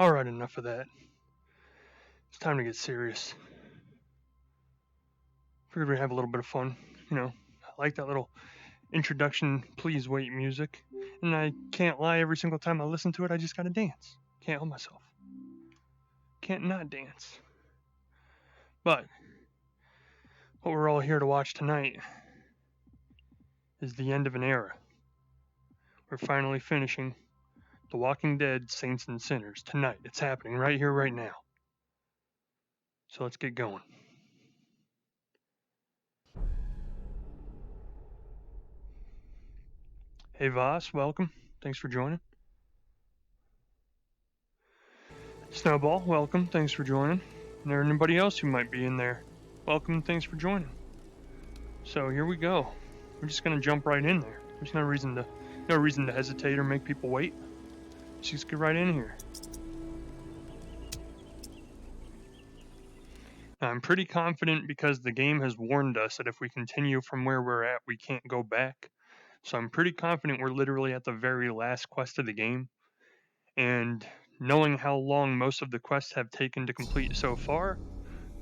Alright, enough of that. It's time to get serious. Figured we'd have a little bit of fun. You know, I like that little introduction, please wait music. And I can't lie, every single time I listen to it, I just gotta dance. Can't help myself. Can't not dance. But, what we're all here to watch tonight is the end of an era. We're finally finishing The Walking Dead Saints and Sinners tonight. It's happening right here, right now. So let's get going. Hey Voss, welcome. Thanks for joining. Snowball, welcome. Thanks for joining. And there anybody else who might be in there, welcome. Thanks for joining. So here we go. We're just gonna jump right in there. There's no reason to hesitate or make people wait. Let's just get right in here. I'm pretty confident because the game has warned us that if we continue from where we're at, we can't go back. So I'm pretty confident we're literally at the very last quest of the game. And knowing how long most of the quests have taken to complete so far,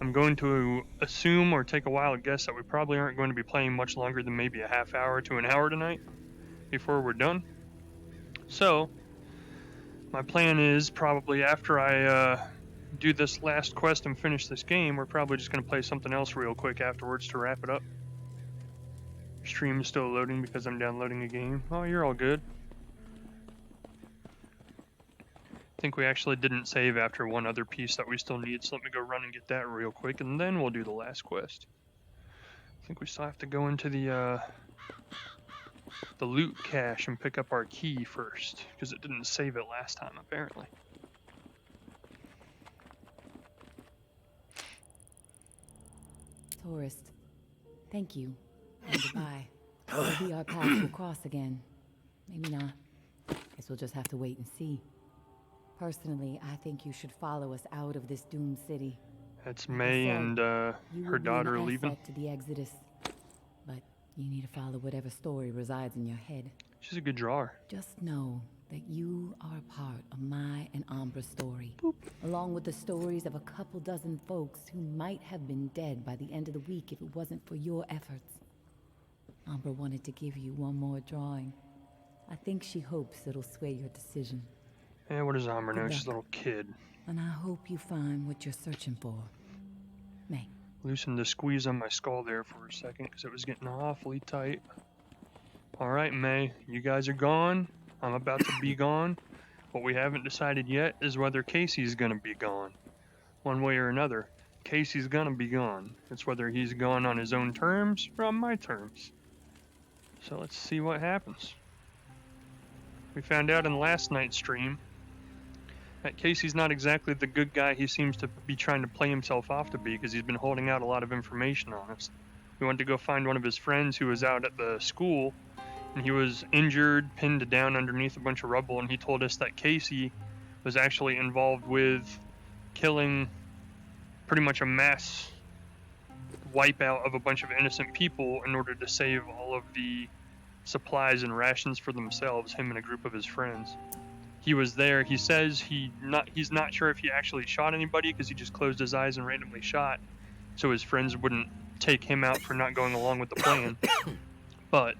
I'm going to assume or take a wild guess that we probably aren't going to be playing much longer than maybe a half hour to an hour tonight before we're done. So, my plan is probably after I do this last quest and finish this game, we're probably just going to play something else real quick afterwards to wrap it up. Stream is still loading because I'm downloading a game. Oh, you're all good. I think we actually didn't save after one other piece that we still need, so let me go run and get that real quick, and then we'll do the last quest. I think we still have to go into the loot cache and pick up our key first, because it didn't save it last time, apparently. Tourist, thank you, and goodbye. Maybe our paths will cross again. Maybe not. Guess we'll just have to wait and see. Personally, I think you should follow us out of this doomed city. That's May and her daughter leaving. To the Exodus, but you need to follow whatever story resides in your head. She's a good drawer. Just know that you are a part of my and Ambra's story, Boop. Along with the stories of a couple dozen folks who might have been dead by the end of the week if it wasn't for your efforts. Ambra wanted to give you one more drawing. I think she hopes it'll sway your decision. Yeah, what does Ambra know? She's a little kid. And I hope you find what you're searching for. May. Loosened the squeeze on my skull there for a second because it was getting awfully tight. Alright, May, you guys are gone. I'm about to be gone. What we haven't decided yet is whether Casey's gonna be gone. One way or another, Casey's gonna be gone. It's whether he's gone on his own terms or on my terms. So let's see what happens. We found out in last night's stream that Casey's not exactly the good guy he seems to be trying to play himself off to be, because he's been holding out a lot of information on us. We went to go find one of his friends who was out at the school, and he was injured, pinned down underneath a bunch of rubble, and he told us that Casey was actually involved with killing pretty much a mass wipeout of a bunch of innocent people in order to save all of the supplies and rations for themselves, him and a group of his friends. He was there. He says he's not sure if he actually shot anybody because he just closed his eyes and randomly shot, so his friends wouldn't take him out for not going along with the plan. But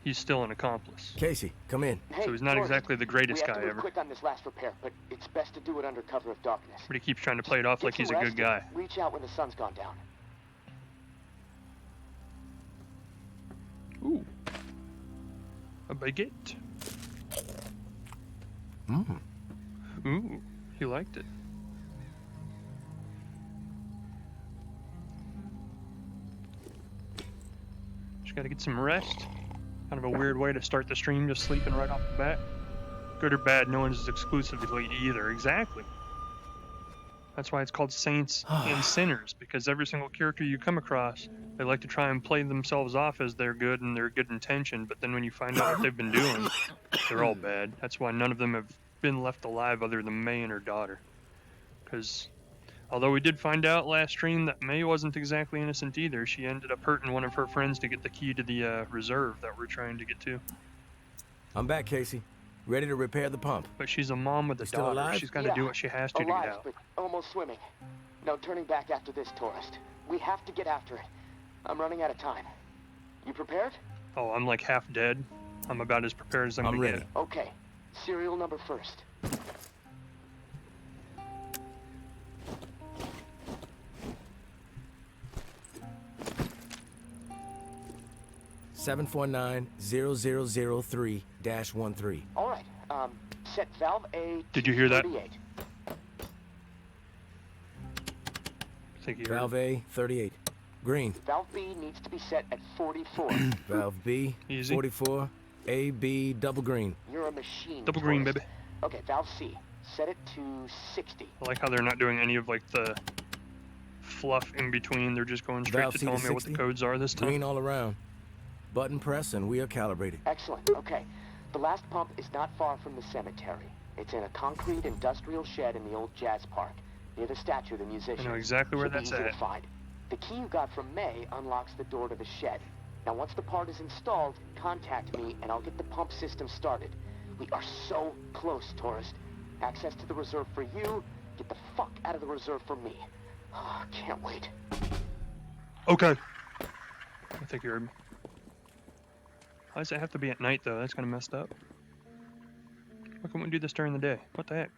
he's still an accomplice. Casey, come in. Hey, so he's not exactly the greatest guy ever. We have to move quick on this last repair, but it's best to do it under cover of darkness. But he keeps trying to play it off like he's a good guy. Reach out when the sun's gone down. Ooh. A baguette. Ooh, he liked it. Just gotta get some rest. Kind of a weird way to start the stream, just sleeping right off the bat. Good or bad, no one's exclusively either. Exactly. That's why it's called Saints and Sinners, because every single character you come across, they like to try and play themselves off as they're good and their good intention, but then when you find out what they've been doing, they're all bad. That's why none of them have been left alive other than May and her daughter. Because although we did find out last stream that May wasn't exactly innocent either, she ended up hurting one of her friends to get the key to the reserve that we're trying to get to. I'm back, Casey. Ready to repair the pump. But she's a mom with a Still daughter. alive? She's got to do what she has to get alive, out. but almost swimming. No turning back after this, tourist. We have to get after it. I'm running out of time. You prepared? Oh, I'm like half dead. I'm about as prepared as I'm gonna ready. get. Okay. Serial number first. (749-0003-13). All right. Set valve A. Did you hear that? 38. I think you heard Valve it. A, 38. Green. Valve B needs to be set at 44. Valve B, Easy. 44. A, B, double green. You're a machine. Double green, tourist. baby. Okay, valve C. Set it to 60. I like how they're not doing any of like the fluff in between. They're just going straight Valve to C to telling me what the 60. codes are this time. Green all around. Button press and we are calibrated. Excellent. Okay. The last pump is not far from the cemetery. It's in a concrete industrial shed in the old jazz park, near the statue of the musician. I know exactly where Should be that's easy at. to find. The key you got from May unlocks the door to the shed. Now, once the part is installed, contact me and I'll get the pump system started. We are so close, tourist. Access to the reserve for you. Get the fuck out of the reserve for me. Can't wait. Okay. I think you heard me. Why does it have to be at night though? That's kind of messed up. Why can't we do this during the day? What the heck?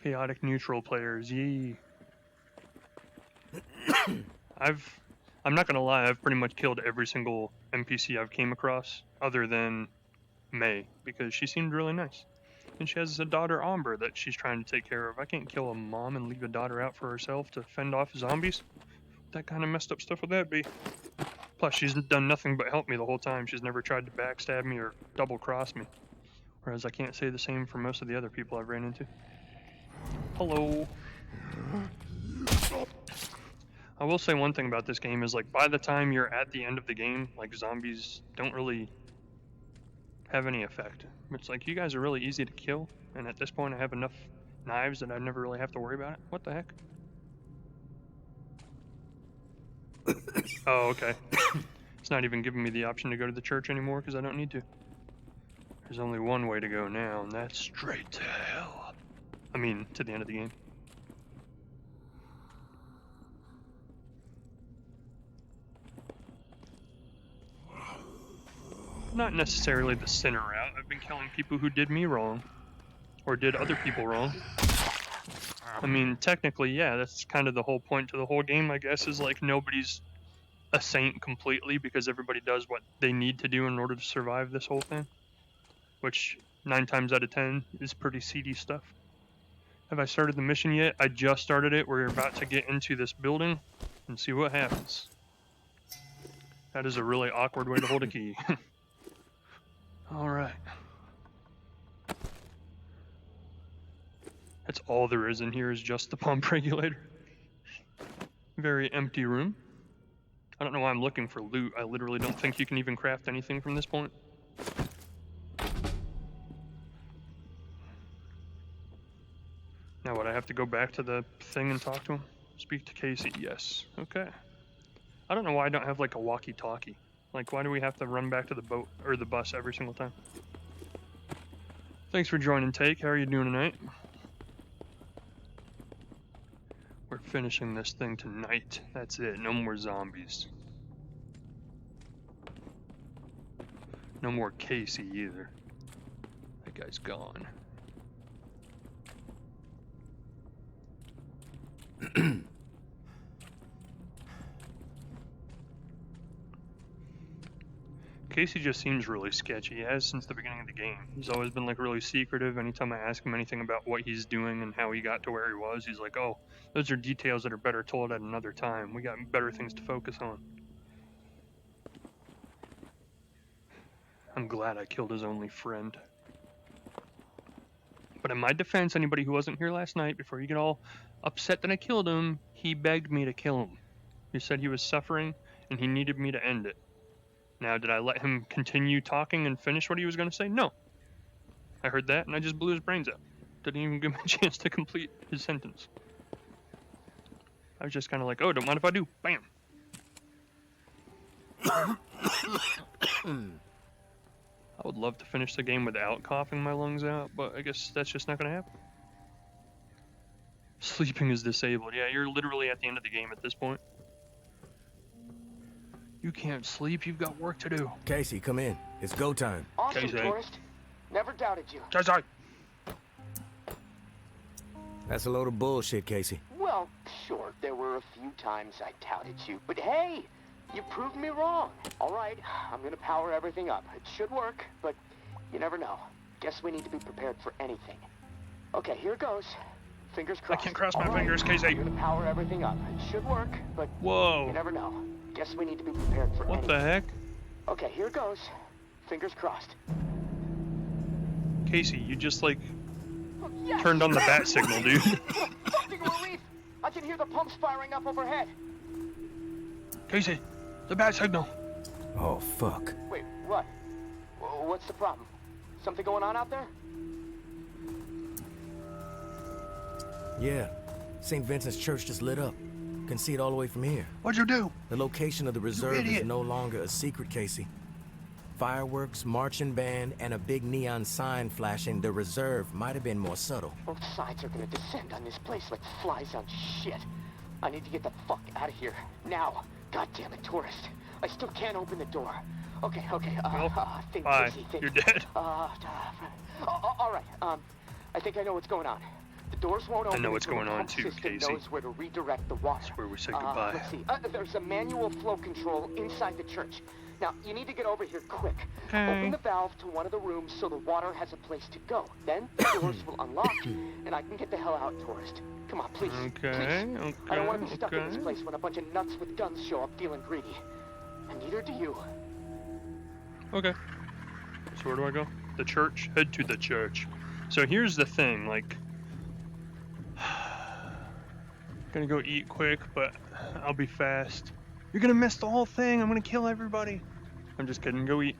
Chaotic neutral players, yee. I'm not gonna lie, I've pretty much killed every single NPC I've came across, other than May, because she seemed really nice. And she has a daughter, Amber, that she's trying to take care of. I can't kill a mom and leave a daughter out for herself to fend off zombies. What kind of messed up stuff would that be? Plus, she's done nothing but help me the whole time. She's never tried to backstab me or double cross me. Whereas I can't say the same for most of the other people I've ran into. Hello. I will say one thing about this game is, like, by the time you're at the end of the game, like, zombies don't really have any effect. It's like, you guys are really easy to kill, and at this point I have enough knives that I never really have to worry about it. What the heck? Oh, okay. It's not even giving me the option to go to the church anymore because I don't need to. There's only one way to go now, and that's straight to hell. I mean, to the end of the game. Not necessarily the sinner route. I've been killing people who did me wrong. Or did other people wrong. I mean, technically, yeah, that's kind of the whole point to the whole game, I guess, is like nobody's a saint completely because everybody does what they need to do in order to survive this whole thing. Which, 9 times out of 10, is pretty seedy stuff. Have I started the mission yet? I just started it. We're about to get into this building and see what happens. That is a really awkward way to hold a key. Alright. That's all there is in here is just the pump regulator. Very empty room. I don't know why I'm looking for loot. I literally don't think you can even craft anything from this point. Now what, I have to go back to the thing and talk to him? Speak to Casey, yes. Okay. I don't know why I don't have like a walkie-talkie. Like, why do we have to run back to the boat or the bus every single time? Thanks for joining, Take. How are you doing tonight? We're finishing this thing tonight. That's it. No more zombies. No more Casey either. That guy's gone. Casey just seems really sketchy. He has since the beginning of the game. He's always been like really secretive. Anytime I ask him anything about what he's doing and how he got to where he was, he's like, oh, those are details that are better told at another time. We got better things to focus on. I'm glad I killed his only friend. But in my defense, anybody who wasn't here last night, before you get all upset that I killed him, he begged me to kill him. He said he was suffering and he needed me to end it. Now, did I let him continue talking and finish what he was going to say? No. I heard that and I just blew his brains out. Didn't even give him a chance to complete his sentence. I was just kind of like, oh, don't mind if I do. Bam. I would love to finish the game without coughing my lungs out, but I guess that's just not gonna happen. Sleeping is disabled. Yeah, you're literally at the end of the game at this point. You can't sleep, you've got work to do. Casey, come in. It's go time. Awesome, Casey. tourist. Never doubted you. Casey! That's a load of bullshit, Casey. Well, sure, there were a few times I doubted you, but hey, you proved me wrong. All right, I'm gonna power everything up. It should work, but you never know. Guess we need to be prepared for anything. Okay, here goes. Fingers crossed. I can't cross my All right, fingers, Casey. I'm gonna power everything up. It should work, but you Whoa! never know. Guess we need to be prepared for What anything. the heck? Okay, here goes. Fingers crossed. Casey, you just like Yes! turned on the bat signal, dude. Fucking relief! I can hear the pumps firing up overhead. Casey, the bat signal. Oh, fuck. Wait, what? What's the problem? Something going on out there? Yeah. St. Vincent's Church just lit up. Can see it all the way from here. What'd you do? The location of the reserve is idiot. no longer a secret, Casey. Fireworks, marching band, and a big neon sign flashing the reserve might have been more subtle. Both sides are gonna descend on this place like flies on shit. I need to get the fuck out of here. Now. God damn it, tourist. I still can't open the door. Okay. Well, Think, bye. Casey, think. You're dead. All right. I think I know what's going on. The doors won't open. I know what's until the going on pump too, system Casey. knows where to redirect the water. That's where we say goodbye. Let's see. There's a manual flow control inside the church. Now, you need to get over here quick. Okay. Open the valve to one of the rooms so the water has a place to go. Then the doors will unlock, and I can get the hell out, tourist. Come on, please. Okay, Please. I don't want to be okay, stuck in this okay. place when a bunch of nuts with guns show up feeling greedy. And neither do you. Okay. So where do I go? The church? Head to the church. So here's the thing, like... Gonna go eat quick, but I'll be fast. You're gonna miss the whole thing. I'm gonna kill everybody. I'm just kidding. Go eat.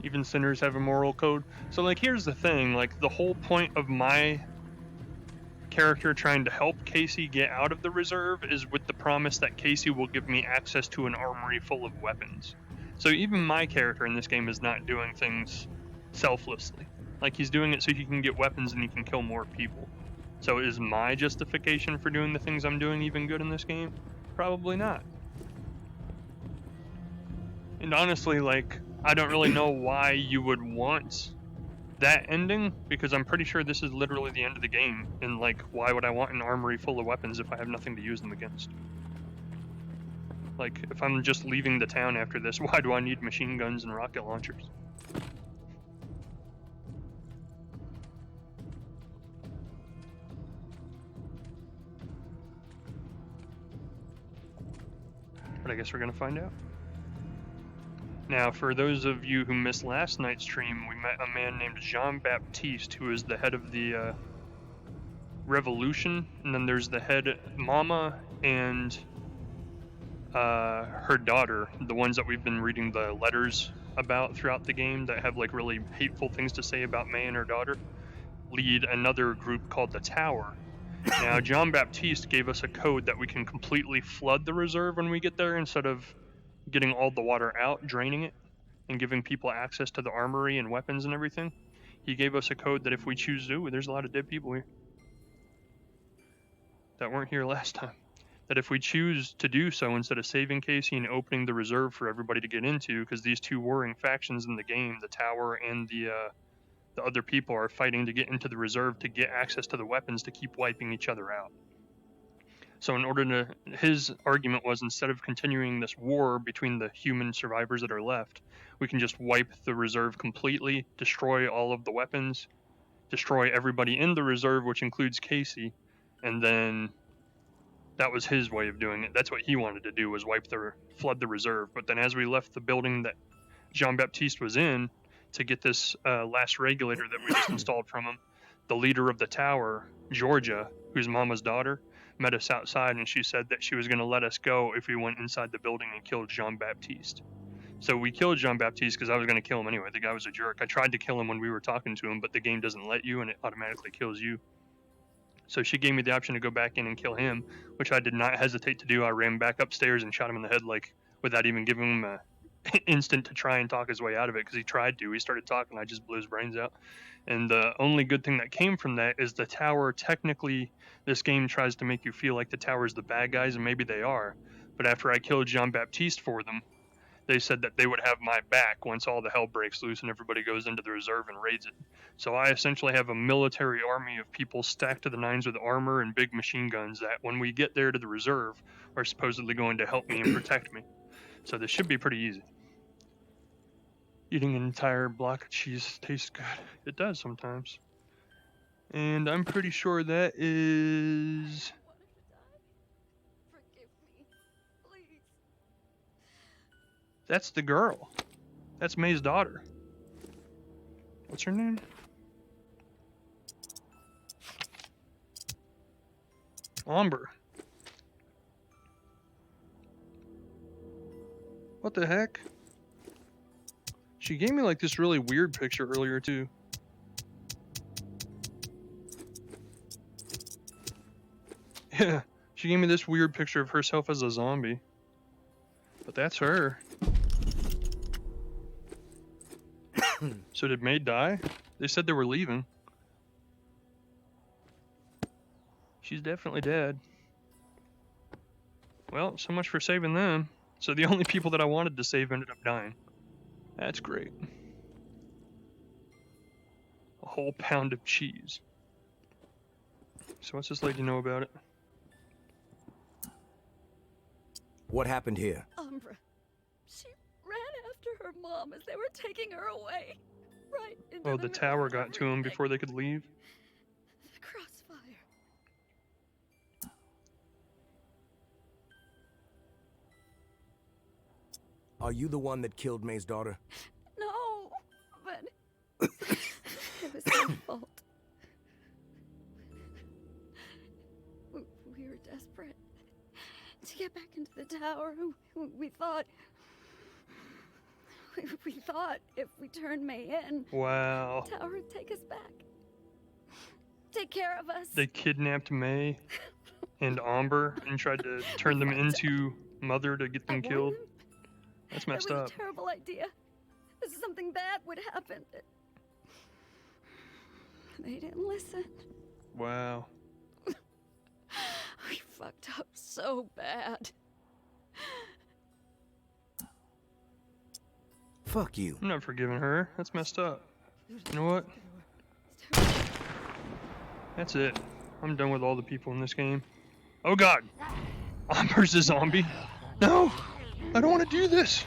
Even sinners have a moral code. So, like, here's the thing. Like, the whole point of my character trying to help Casey get out of the reserve is with the promise that Casey will give me access to an armory full of weapons. So even my character in this game is not doing things selflessly. Like, he's doing it so he can get weapons and he can kill more people. So is my justification for doing the things I'm doing even good in this game? Probably not. And honestly, like, I don't really know why you would want that ending, because I'm pretty sure this is literally the end of the game. And, like, why would I want an armory full of weapons if I have nothing to use them against? Like, if I'm just leaving the town after this, why do I need machine guns and rocket launchers? But I guess we're gonna find out. Now, for those of you who missed last night's stream, we met a man named Jean-Baptiste, who is the head of the Revolution, and then there's the head Mama and her daughter, the ones that we've been reading the letters about throughout the game that have like really hateful things to say about May and her daughter, lead another group called the Tower. Now, Jean-Baptiste gave us a code that we can completely flood the reserve when we get there instead of getting all the water out, draining it, and giving people access to the armory and weapons and everything. He gave us a code that if we choose to, there's a lot of dead people here that weren't here last time, that if we choose to do so, instead of saving Casey and opening the reserve for everybody to get into, because these two warring factions in the game, the Tower and the other people, are fighting to get into the reserve to get access to the weapons to keep wiping each other out. So in order to, his argument was, instead of continuing this war between the human survivors that are left, we can just wipe the reserve completely, destroy all of the weapons, destroy everybody in the reserve, which includes Casey, and then that was his way of doing it. That's what he wanted to do, was flood the reserve. But then as we left the building that Jean-Baptiste was in to get this last regulator that we just installed from him, the leader of the Tower, Georgia, who's Mama's daughter, met us outside, and she said that she was going to let us go if we went inside the building and killed Jean-Baptiste. So we killed Jean-Baptiste because I was going to kill him anyway. The guy was a jerk. I tried to kill him when we were talking to him, but the game doesn't let you, and it automatically kills you. So she gave me the option to go back in and kill him, which I did not hesitate to do. I ran back upstairs and shot him in the head, like, without even giving him instant to try and talk his way out of it because he tried to. He started talking, I just blew his brains out. And the only good thing that came from that is the tower. Technically, this game tries to make you feel like the tower's the bad guys, and maybe they are. But after I killed Jean-Baptiste for them, they said that they would have my back once all the hell breaks loose and everybody goes into the reserve and raids it. So I essentially have a military army of people stacked to the nines with armor and big machine guns that when we get there to the reserve are supposedly going to help me and protect me. So this should be pretty easy. Eating an entire block of cheese tastes good. It does sometimes. And I'm pretty sure that is... Forgive me, please. That's the girl. That's May's daughter. What's her name? Amber. What the heck? She gave me like this really weird picture earlier too. Yeah, she gave me this weird picture of herself as a zombie. But that's her. So did May die? They said they were leaving. She's definitely dead. Well, so much for saving them. So the only people that I wanted to save ended up dying. That's great. A whole pound of cheese. So what's this lady know about it? What happened here? Umbra. She ran after her mom as they were taking her away. Right into Oh, the the middle tower of got to them everything. before they could leave? The crossfire. Are you the one that killed May's daughter? No, but it was her fault. We were desperate to get back into the tower. We thought if we turned May in, Wow. the tower would take us back. Take care of us. They kidnapped May and Amber and tried to turn them into Mother to get them I warned killed. them. That's messed It was up. a terrible idea. Something bad would happen. They didn't listen. Wow. We fucked up so bad. Fuck you. I'm not forgiving her. That's messed up. You know what? That's it. I'm done with all the people in this game. Oh god! Amber's a zombie. No! I don't want to do this!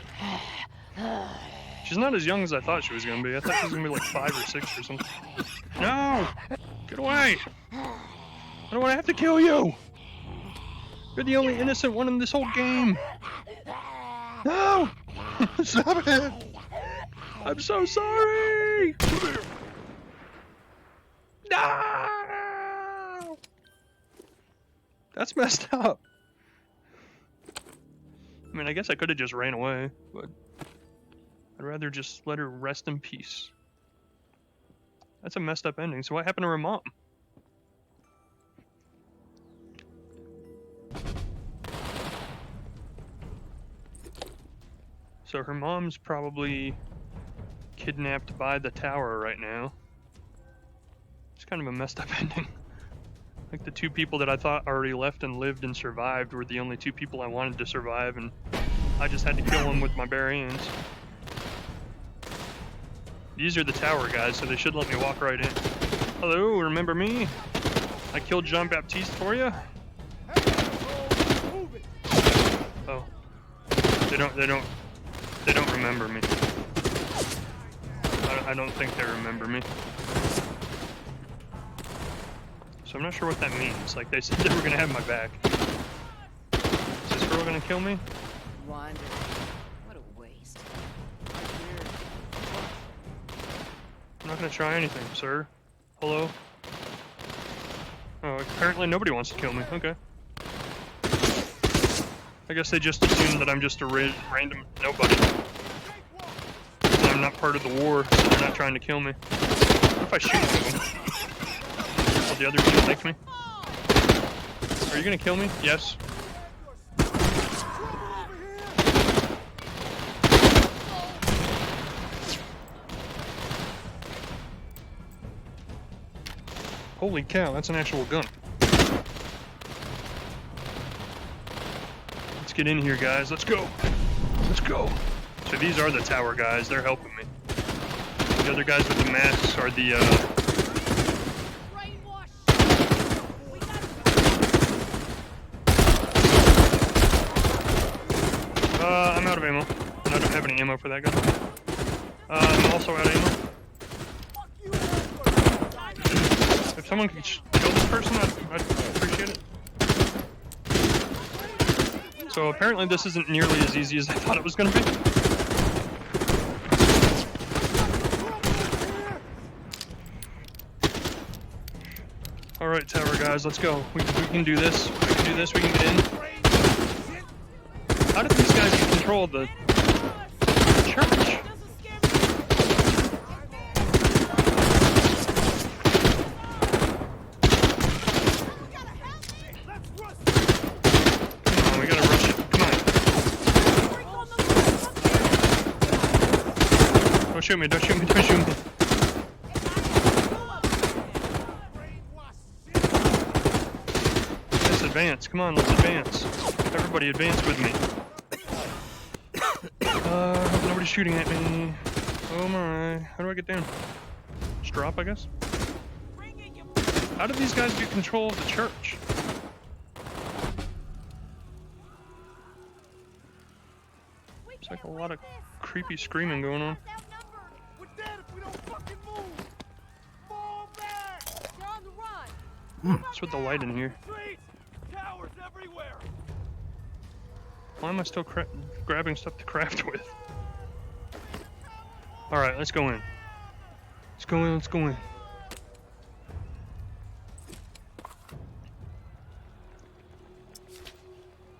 She's not as young as I thought she was gonna be. I thought she was gonna be like 5 or 6 or something. No! Get away! I don't want to have to kill you! You're the only innocent one in this whole game! No! Stop it! I'm so sorry! No! That's messed up. I mean, I guess I could have just ran away, but I'd rather just let her rest in peace. That's a messed up ending. So what happened to her mom? So her mom's probably kidnapped by the tower right now. It's kind of a messed up ending. Like the 2 people that I thought already left and lived and survived were the only 2 people I wanted to survive, and I just had to kill them with my bare hands. These are the tower guys, so they should let me walk right in. Hello, remember me? I killed Jean-Baptiste for you? Oh. They don't remember me. I don't think they remember me. So I'm not sure what that means. Like, they said they were gonna have my back. Is this girl gonna kill me? Wonderful. What a waste. I'm not gonna try anything, sir. Hello? Oh, apparently nobody wants to kill me. Okay. I guess they just assume that I'm just a random nobody. And I'm not part of the war, so they're not trying to kill me. What if I shoot one of them? Will the other 2 thank me? Are you gonna kill me? Yes. Holy cow, that's an actual gun. Let's get in here, guys. Let's go. Let's go. So these are the tower guys. They're helping me. The other guys with the masks are the, I'm out of ammo. And I don't have any ammo for that gun. I'm also out of ammo. If someone could kill this person, I'd appreciate it. So apparently this isn't nearly as easy as I thought it was going to be. Alright, tower guys, let's go. We can do this. We can do this. We can get in. How did these guys control the church? Come on, we gotta rush it. Come on. Don't shoot me, don't shoot me, don't shoot me. Let's advance. Come on, let's advance. Everybody advance with me. Nobody's shooting at me. Oh my. How do I get down? Just drop, I guess? How did these guys get control of the church? It's like a lot of creepy screaming going on. What's with the light in here? Why am I still grabbing stuff to craft with? Alright, let's go in. Let's go in, let's go in.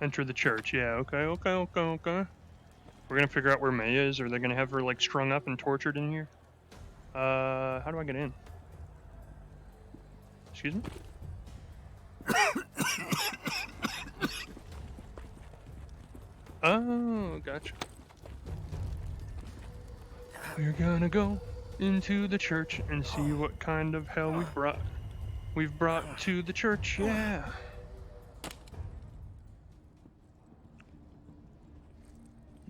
Enter the church. Yeah, okay. We're gonna figure out where May is. Are they gonna have her, like, strung up and tortured in here? How do I get in? Excuse me? Oh, gotcha. We're gonna go into the church and see what kind of hell we've brought to the church. Yeah.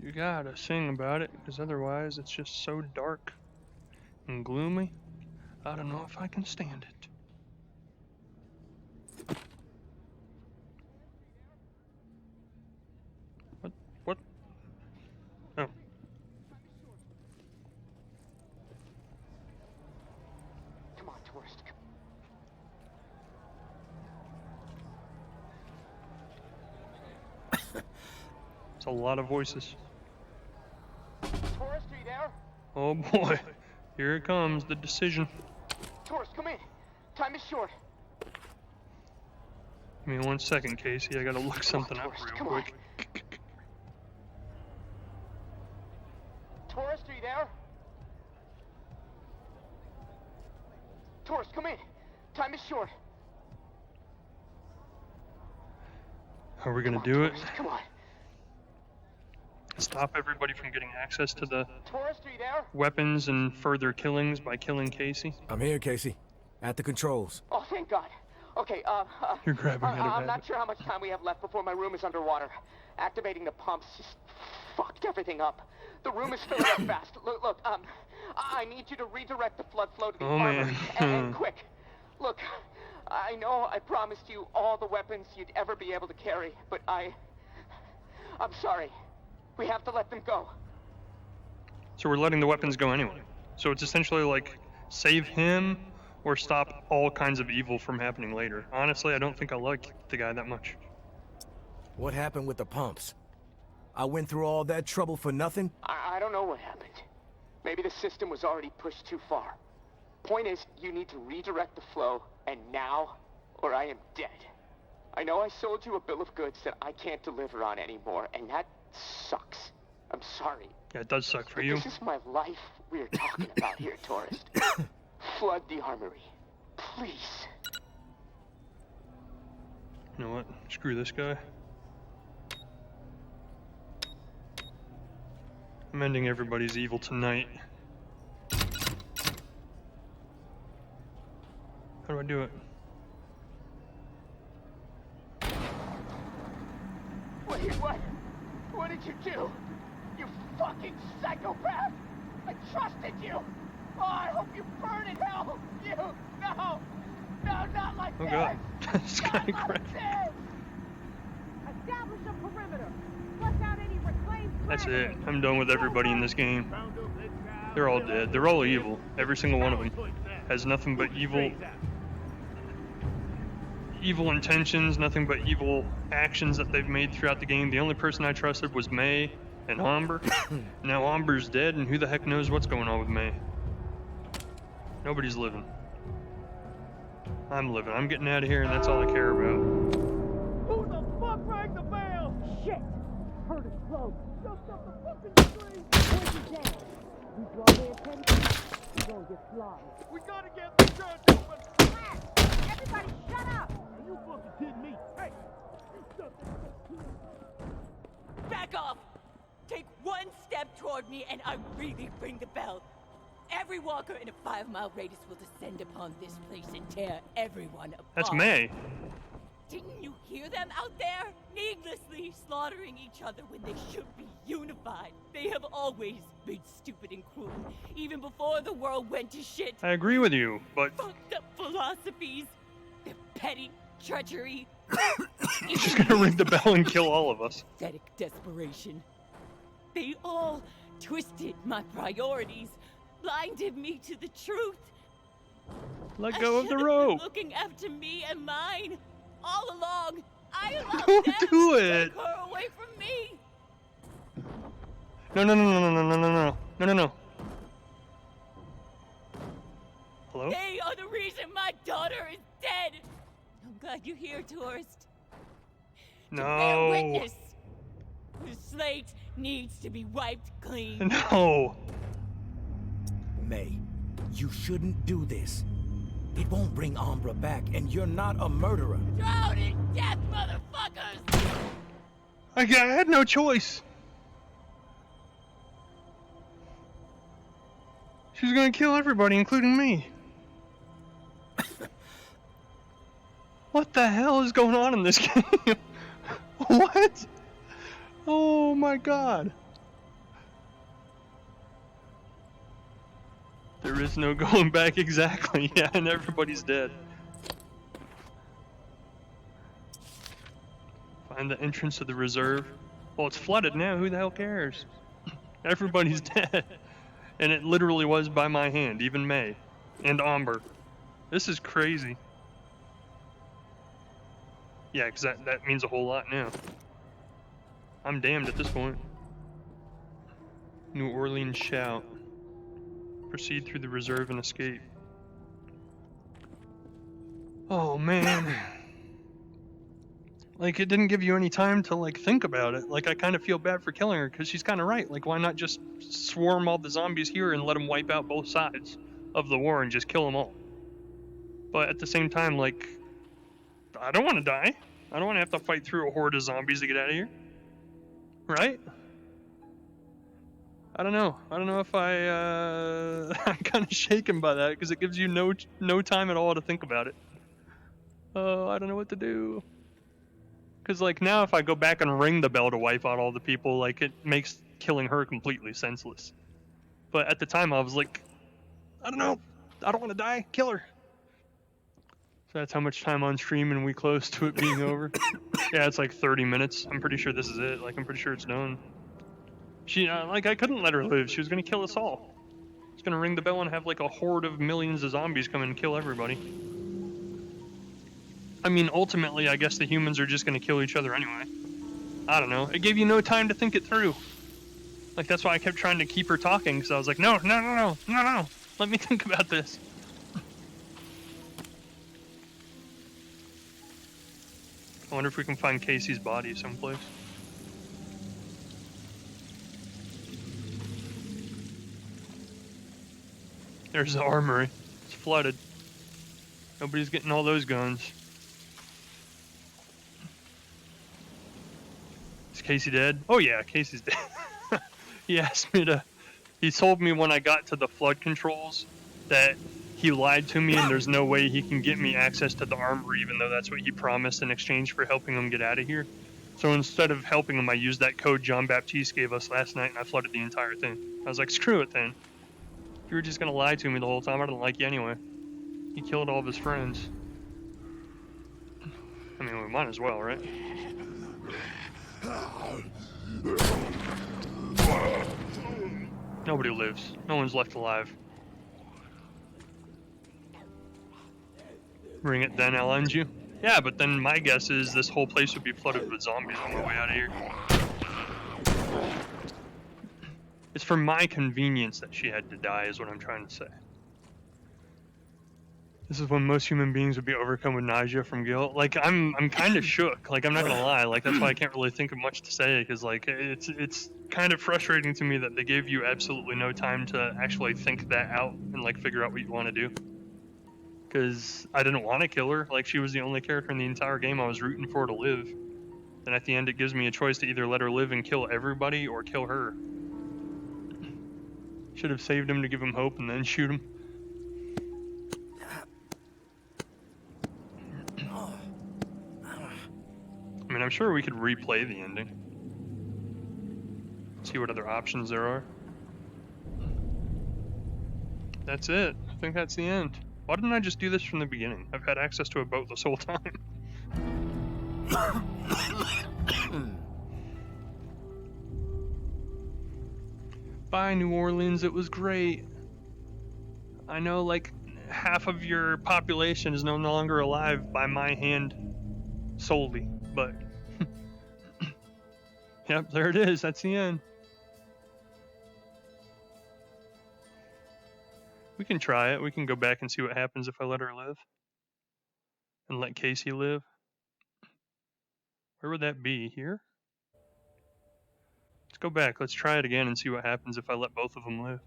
You gotta sing about it, because otherwise it's just so dark and gloomy. I don't know if I can stand it. What? Oh. Come on, tourist. It's a lot of voices. Tourist, are you there? Oh boy. Here it comes, the decision. Tourist, come in. Time is short. Give me 1 second, Casey. I gotta look something up tourist, real come quick. Tourist, are you there? Tourist, come in. Time is short. Are we gonna do it? Tourist, come on. Stop everybody from getting access to the Tourist, are you there? weapons and further killings by killing Casey? I'm here, Casey. At the controls. Oh, thank God. Okay, You're grabbing out of I'm not habit. sure how much time we have left before my room is underwater. Activating the pumps just fucked everything up. The room is filling up fast. Look, I need you to redirect the flood flow to the Oh, armor. man. And quick. Look, I know I promised you all the weapons you'd ever be able to carry, but I'm sorry. We have to let them go. So we're letting the weapons go anyway. So it's essentially like save him or stop all kinds of evil from happening later. Honestly, I don't think I like the guy that much. What happened with the pumps? I went through all that trouble for nothing? I don't know what happened. Maybe the system was already pushed too far. Point is, you need to redirect the flow, and now, or I am dead. I know I sold you a bill of goods that I can't deliver on anymore, and that sucks. I'm sorry. Yeah, it does suck for But you. this is my life we're talking about here, tourist. Flood the armory. Please. You know what? Screw this guy. I'm ending everybody's evil tonight. How do I I do it? Wait, what? What did you do? You fucking psychopath! I trusted you! Oh, I hope you burn in hell! You! No! No, not like Oh this! god. This guy Not like cracked. this! Establish a perimeter. Flush out any reclaimed That's it. stragglers. I'm done with everybody in this game. They're all dead. They're all evil. Every single one of them has nothing but evil intentions, nothing but evil actions that they've made throughout the game. The only person I trusted was May and Amber. Now Amber's dead, and who the heck knows what's going on with May. Nobody's living. I'm living. I'm getting out of here, and that's all I care about. Who the fuck rang the bell? Shit! Heard it close. Jumped up the fucking street. Point it down. You draw their attention, you're gonna get slaughtered. We gotta get the church open. Everybody shut up! Are you fucking kidding me? Hey! Back off! Take one step toward me and I really ring the bell. Every walker in a 5-mile radius will descend upon this place and tear everyone apart. That's May. Didn't you hear them out there? Needlessly slaughtering each other when they should be unified. They have always been stupid and cruel, even before the world went to shit. I agree with you, but Fucked up philosophies, their petty treachery, she's gonna ring the bell and kill all of us. pathetic desperation. They all twisted my priorities, blinded me to the truth. Let I go of the should have been rope. looking after me and mine all along. I allowed Don't them do to it. take her away from me. No, no, no, no, no, no, no, no, no, no, no, no. Hello? They are the reason my daughter is dead. I'm glad you're here, tourist. To bear No. witness. The slate needs to be wiped clean. No. May, you shouldn't do this. It won't bring Umbra back, and you're not a murderer. Drown in death, motherfuckers! I had no choice. She's gonna kill everybody, including me. What the hell is going on in this game? What? Oh my god. There is no going back exactly, yeah, and everybody's dead. Find the entrance to the reserve. Well, it's flooded now, who the hell cares? Everybody's dead. And it literally was by my hand, even May. And Amber. This is crazy. Yeah, because that means a whole lot now. I'm damned at this point. New Orleans shout. Proceed through the reserve and escape. Oh man. Like, it didn't give you any time to, like, think about it. Like, I kind of feel bad for killing her, because she's kind of right. Like, why not just swarm all the zombies here and let them wipe out both sides of the war and just kill them all? But at the same time, like, I don't want to die. I don't want to have to fight through a horde of zombies to get out of here. Right? I don't know. I don't know if I'm kind of shaken by that, because it gives you no time at all to think about it. Oh, I don't know what to do. Because, like, now if I go back and ring the bell to wipe out all the people, like, it makes killing her completely senseless. But at the time, I was like, I don't know. I don't want to die. Kill her. So that's how much time on stream, and we close to it being over. Yeah, it's like 30 minutes. I'm pretty sure this is it. Like, I'm pretty sure it's done. She, like, I couldn't let her live. She was going to kill us all. She's going to ring the bell and have, like, a horde of millions of zombies come and kill everybody. I mean, ultimately, I guess the humans are just going to kill each other anyway. I don't know. It gave you no time to think it through. Like, that's why I kept trying to keep her talking, because I was like, no. Let me think about this. I wonder if we can find Casey's body someplace. There's the armory. It's flooded. Nobody's getting all those guns. Is Casey dead? Oh yeah, Casey's dead. He asked me to... He told me when I got to the flood controls that he lied to me and there's no way he can get me access to the armory, even though that's what he promised in exchange for helping him get out of here. So instead of helping him, I used that code John Baptiste gave us last night and I flooded the entire thing. I was like, screw it then. If you were just gonna lie to me the whole time, I didn't like you anyway. He killed all of his friends. I mean, we might as well, right? Nobody lives. No one's left alive. Bring it then, I'll end you. Yeah, but then my guess is this whole place would be flooded with zombies on my way out of here. It's for my convenience that she had to die, is what I'm trying to say. This is when most human beings would be overcome with nausea from guilt. Like, I'm kind of shook. Like, I'm not gonna lie. Like, that's why I can't really think of much to say, because like it's kind of frustrating to me that they gave you absolutely no time to actually think that out and like figure out what you want to do. Because I didn't want to kill her. Like, she was the only character in the entire game I was rooting for to live. And at the end, it gives me a choice to either let her live and kill everybody or kill her. Should have saved him to give him hope and then shoot him. I mean, I'm sure we could replay the ending. See what other options there are. That's it. I think that's the end. Why didn't I just do this from the beginning? I've had access to a boat this whole time. Bye, New Orleans. It was great. I know, like, half of your population is no longer alive by my hand solely, but... Yep, there it is. That's the end. We can try it. We can go back and see what happens if I let her live. And let Casey live. Where would that be? Here? Let's go back. Let's try it again and see what happens if I let both of them live.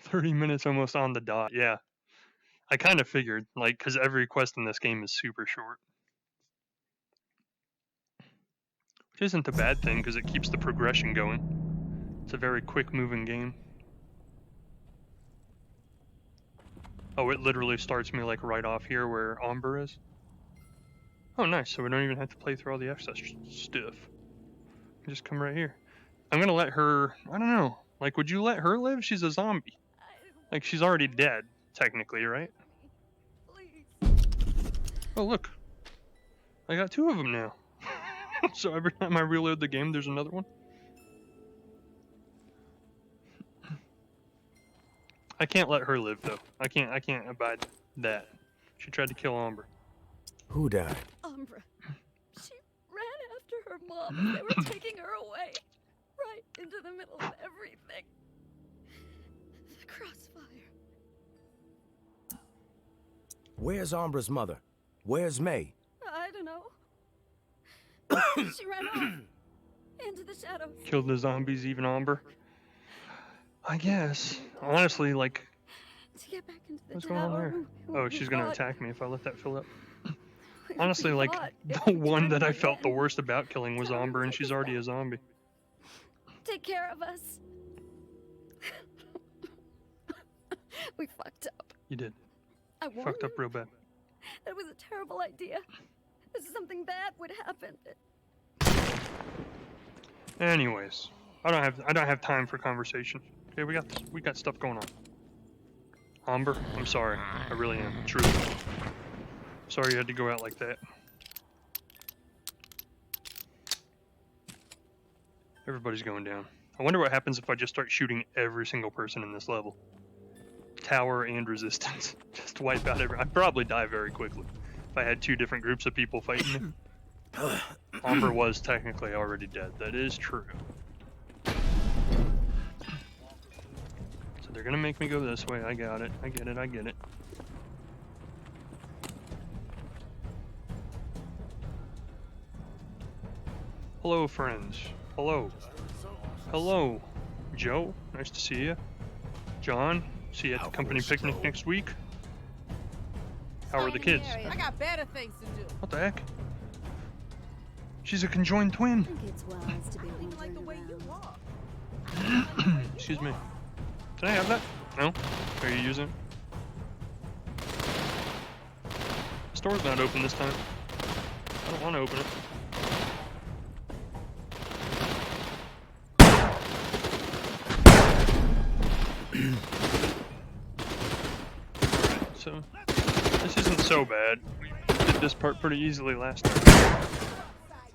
30 minutes almost on the dot. Yeah. I kind of figured, like, because every quest in this game is super short. Which isn't a bad thing, because it keeps the progression going. It's a very quick moving game. Oh, it literally starts me like right off here where Amber is. Oh, nice. So we don't even have to play through all the excess stuff. Just come right here. I'm gonna let her. I don't know. Like, would you let her live? She's a zombie. Like, she's already dead, technically, right? Please. Oh, look. I got 2 of them now. So every time I reload the game, there's another one. I can't let her live though. I can't abide that. She tried to kill Amber. Who died? Umbra. She ran after her mom as they were taking her away. Right into the middle of everything. The crossfire. Where's Ambra's mother? Where's May? I don't know. She ran off. Into the shadows. Killed the zombies, even Amber. I guess. Honestly, like... To get back into the What's going on there? Oh, she's gonna attack me if I let that fill up. Honestly, like, the one that I felt the worst about killing was Amber, and she's already a zombie. Take care of us. We fucked up. You did. I warned Fucked up you. real bad. That was a terrible idea. Something bad would happen. Anyways, I don't have time for conversation. Okay, we got stuff going on. Amber, I'm sorry. I really am. Truly. Sorry you had to go out like that. Everybody's going down. I wonder what happens if I just start shooting every single person in this level. Tower and resistance. Just wipe out I'd probably die very quickly if I had 2 different groups of people fighting me. Amber was technically already dead. That is true. So they're gonna make me go this way. I got it. I get it. I get it. Hello, friends. Hello. Hello. Joe, nice to see you. John, see you at the company picnic next week. How are the kids? I got better things to do. What the heck? She's a conjoined twin. I think it's wise to be Like the way you walk. Excuse me. Can I have that? No? Are you using it? The store's not open this time. I don't want to open it. Alright, so this isn't so bad. We did this part pretty easily last time.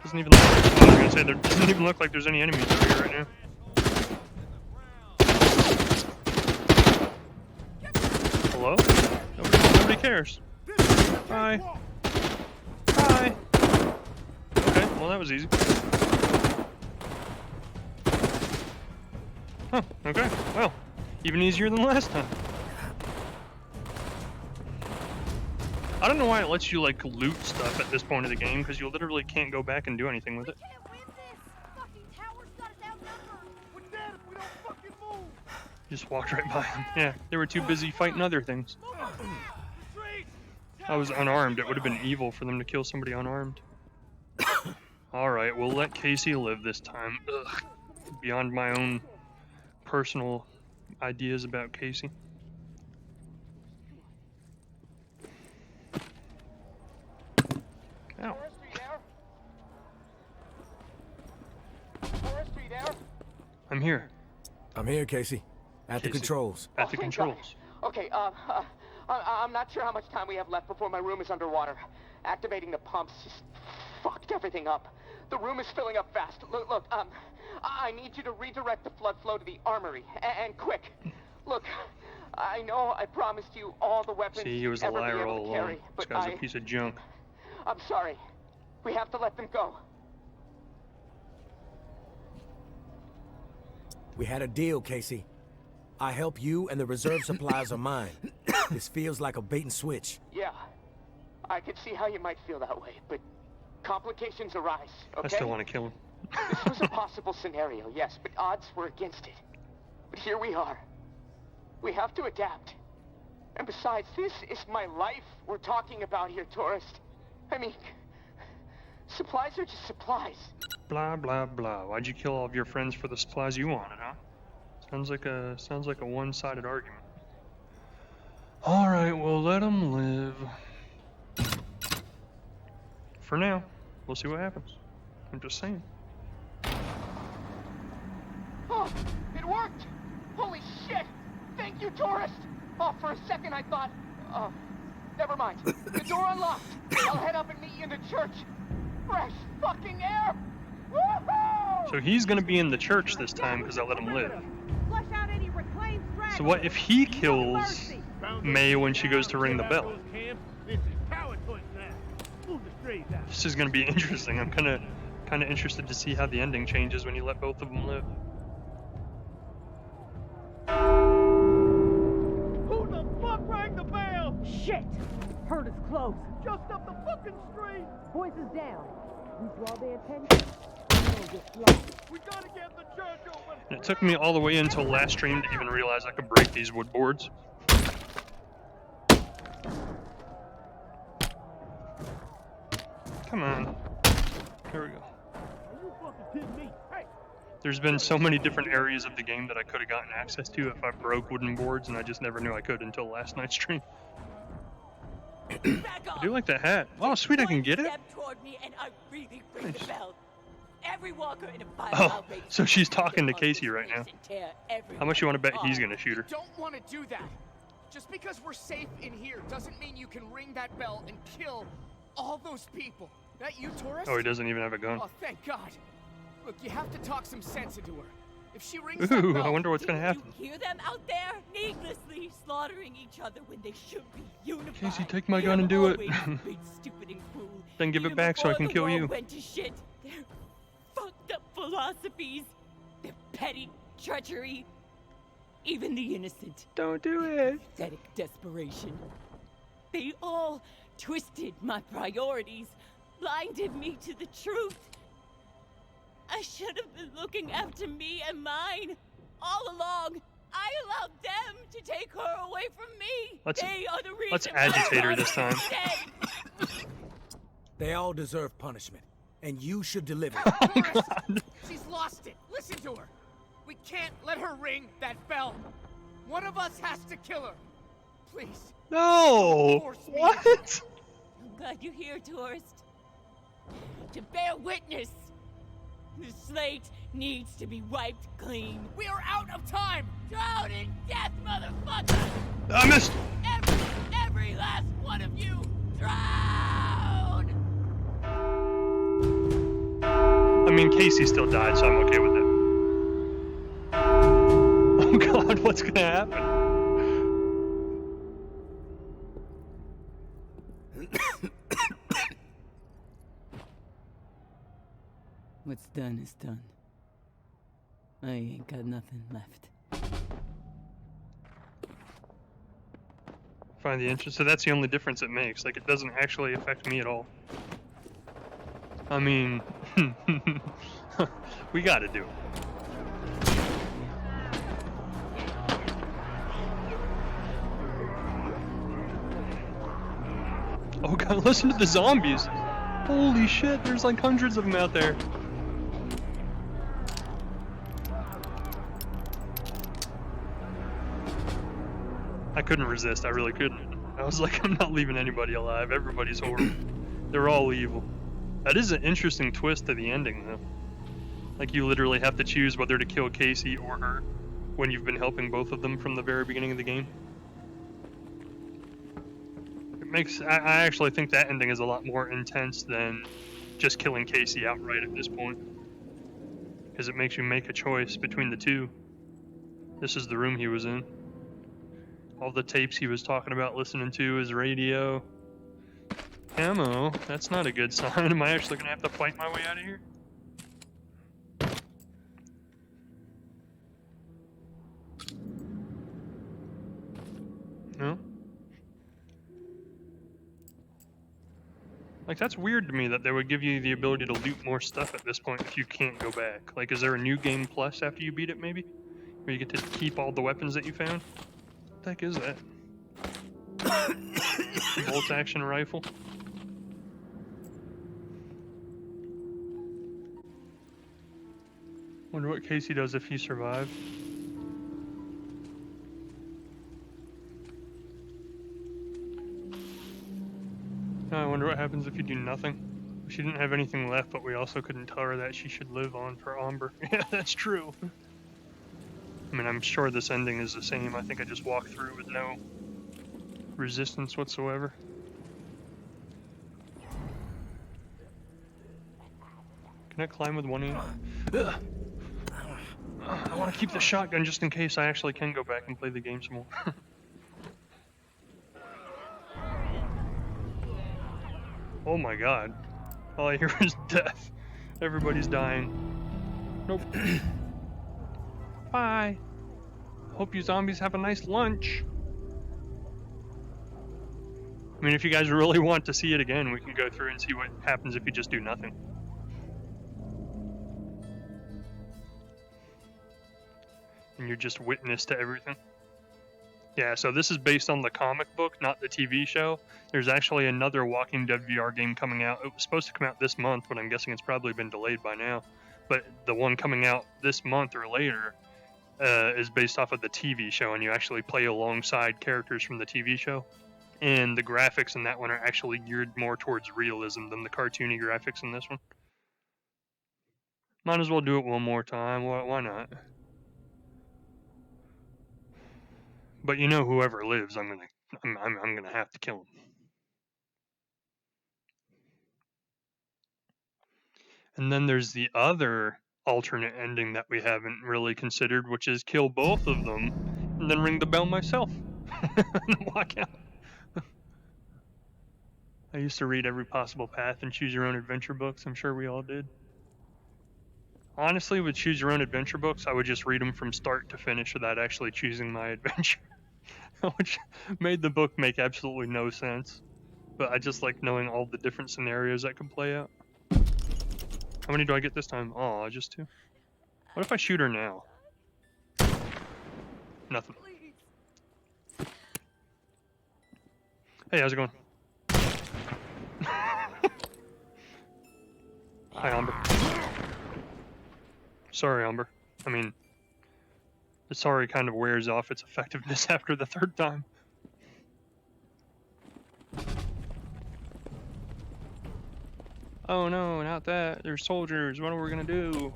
Doesn't even look like, I was gonna say, there doesn't even look like there's any enemies over here right now. Hello? Nobody cares. Hi. Hi. Okay, well that was easy. Huh, okay, well, even easier than last time. I don't know why it lets you, like, loot stuff at this point of the game, because you literally can't go back and do anything with it. Can't win this! Fucking tower's got us outnumbered! We're dead if we don't fucking move! Just walked right by them. Yeah, they were too busy fighting other things. I was unarmed. It would have been evil for them to kill somebody unarmed. Alright, we'll let Casey live this time. Ugh. Beyond my own personal ideas about Casey. Ow. I'm here. I'm here, Casey. At the Casey. controls. At the controls. Okay, I'm not sure how much time we have left before my room is underwater. Activating the pumps just fucked everything up. The room is filling up fast. Look, I need you to redirect the flood flow to the armory, and quick. Look, I know I promised you all the weapons See, he was a ever be liar able all to along. carry, This but guy's a piece of junk. I'm sorry. We have to let them go. We had a deal, Casey. I help you and the reserve supplies are mine. This feels like a bait and switch. Yeah, I could see how you might feel that way, but complications arise, okay? I still want to kill him. This was a possible scenario, yes, but odds were against it. But here we are. We have to adapt. And besides, this is my life we're talking about here, tourist. I mean, supplies are just supplies. Blah blah blah. Why'd you kill all of your friends for the supplies you wanted, huh? Sounds like a one-sided argument. All right, well let them live. For now, we'll see what happens. I'm just saying. Oh, it worked! Holy shit! Thank you, tourist! Oh, for a second I thought... never mind. The door unlocked. I'll head up and meet you in the church. Fresh fucking air! Woohoo! So he's gonna be in the church this time because I let him live. Flush out any reclaimed stragglers. So what if he No kills mercy. May when she goes to ring the bell? This is power toys now. Move the strays out. This is gonna be interesting. I'm kind of interested to see how the ending changes when you let both of them live. Who the fuck rang the bell? Shit! Heard us close. Just up the fucking street. Voices down. We draw their attention. We don't get slow. We gotta get the church open. And it took me all the way until last stream to even realize I could break these wood boards. Come on. Here we go. Are you fucking kidding me? Hey, There's been so many different areas of the game that I could have gotten access to if I broke wooden boards, and I just never knew I could until last night's stream. Back off. I do like that hat. Oh, sweet, I can get it? Step toward me and I really ring the Nice. bell. Every walker in a Oh, so she's talking to Casey right now. How much you want to bet he's gonna shoot her? Don't want to do that. Just because we're safe in here doesn't mean you can ring that bell and kill all those people. That you, tourist? Oh, he doesn't even have a gun. Oh, thank God. Look, you have to talk some sense into her. If she rings that Ooh, bell, I wonder what's gonna Didn't happen. you hear them out there, needlessly slaughtering each other when they should be unified? Casey, take my They gun have and do it. always been stupid and cruel. Then give it Even back so I before can the kill world you. Went to shit. Their fucked up philosophies, their petty treachery, even the innocent. Don't do it. Pathetic desperation. They all twisted my priorities, blinded me to the truth. I should have been looking after me and mine all along. I allowed them to take her away from me. Let's- They are the reason let's my agitate her daughter this time. is dead. They all deserve punishment, and you should deliver. She's lost it. Listen to her. We can't let her ring that bell. One of us has to kill her. Please. No! Force me. What? I'm glad you're here, tourist. To bear witness. The slate needs to be wiped clean. We are out of time. Drown in death, motherfucker! I missed! Every last one of you, drown! I mean, Casey still died, so I'm okay with it. Oh god, what's gonna happen? What's done is done. I ain't got nothing left. Find the entrance. So that's the only difference it makes. Like, it doesn't actually affect me at all. I mean, we gotta do it. Oh god, listen to the zombies! Holy shit, there's like hundreds of them out there. I couldn't resist, I really couldn't. I was like, I'm not leaving anybody alive, everybody's horrible. They're all evil. That is an interesting twist to the ending, though. Like, you literally have to choose whether to kill Casey or her when you've been helping both of them from the very beginning of the game. It makes... I actually think that ending is a lot more intense than just killing Casey outright at this point. Because it makes you make a choice between the two. This is the room he was in. All the tapes he was talking about listening to, his radio. Ammo? That's not a good sign. Am I actually gonna have to fight my way out of here? No? Like, that's weird to me that they would give you the ability to loot more stuff at this point if you can't go back. Like, is there a new game plus after you beat it, maybe? Where you get to keep all the weapons that you found? What the heck is that? Bolt action rifle? Wonder what Casey does if he survives. I wonder what happens if you do nothing. She didn't have anything left, but we also couldn't tell her that she should live on for Amber. Yeah, that's true. I mean, I'm sure this ending is the same. I think I just walked through with no resistance whatsoever. Can I climb with one hand? I want to keep the shotgun just in case I actually can go back and play the game some more. Oh my god. All I hear is death. Everybody's dying. Nope. Bye. Hope you zombies have a nice lunch. I mean, if you guys really want to see it again, we can go through and see what happens if you just do nothing. And you're just witness to everything. Yeah, so this is based on the comic book, not the TV show. There's actually another Walking Dead VR game coming out. It was supposed to come out this month, but I'm guessing it's probably been delayed by now. But the one coming out this month or later is based off of the TV show, and you actually play alongside characters from the TV show. And the graphics in that one are actually geared more towards realism than the cartoony graphics in this one. Might as well do it one more time. Why not? But you know, whoever lives, I'm gonna have to kill him. And then there's the other alternate ending that we haven't really considered, which is kill both of them and then ring the bell myself and walk out. I used to read every possible path in Choose Your Own Adventure books. I'm sure we all did. Honestly, with Choose Your Own Adventure books, I would just read them from start to finish without actually choosing my adventure. Which made the book make absolutely no sense. But I just like knowing all the different scenarios that could play out. How many do I get this time? Oh, just 2. What if I shoot her now? Nothing. Hey, how's it going? Hi, Amber. Sorry, Amber. I mean, The sorry kind of wears off its effectiveness after the third time. Oh no, not that. There's soldiers. What are we gonna do?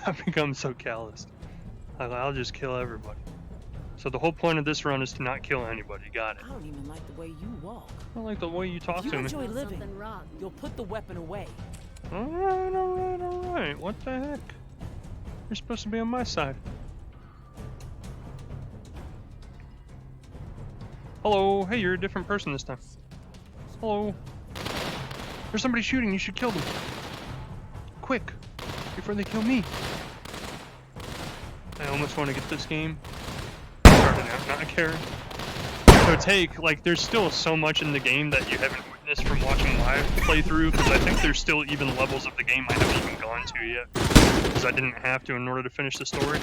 I've become so calloused. I'll just kill everybody. So the whole point of this run is to not kill anybody. Got it. I don't even like the way you walk. I don't like the way you talk If you to me. enjoy living, Something wrong. you'll put the weapon away. Alright. What the heck? You're supposed to be on my side. Hello. Hey, you're a different person this time. Hello. There's somebody shooting. You should kill them. Quick. Before they kill me. I almost want to get this game. Starting out not caring. So take, like, there's still so much in the game that you haven't witnessed from watching live playthrough, because I think there's still even levels of the game I haven't even gone to yet, because I didn't have to in order to finish the story.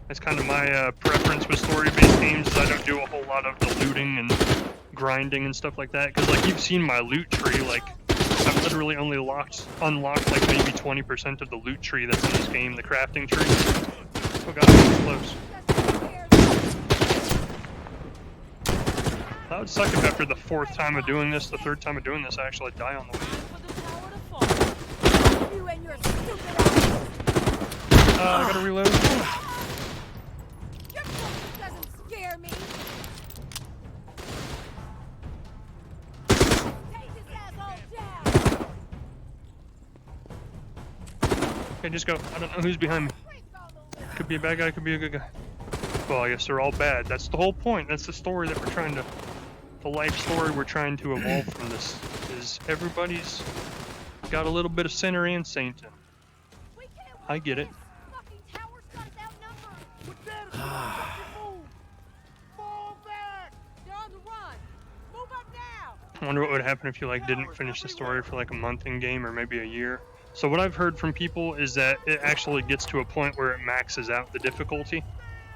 That's kind of my preference with story-based games, is I don't do a whole lot of the looting and grinding and stuff like that, because, like, you've seen my loot tree, like, I've literally only unlocked, like, maybe 20% of the loot tree that's in this game, the crafting tree. Oh god, that was close. That would suck if after the fourth time of doing this, the third time of doing this, I actually die on the way. You and your stupid ass. I gotta reload. Your bullshit doesn't scare me. Take his asshole down. Okay, just go. I don't know who's behind me. Could be a bad guy, could be a good guy. Well, I guess they're all bad. That's the whole point. That's the story that we're trying to... The life story we're trying to evolve from this. Is everybody's got a little bit of sinner and saint in. I get it. Fucking tower's got us outnumbered. We're dead. Move. Fall back. They're on the run. Move up now. I wonder what would happen if you like didn't finish the story for like a month in game or maybe a year. So what I've heard from people is that it actually gets to a point where it maxes out the difficulty,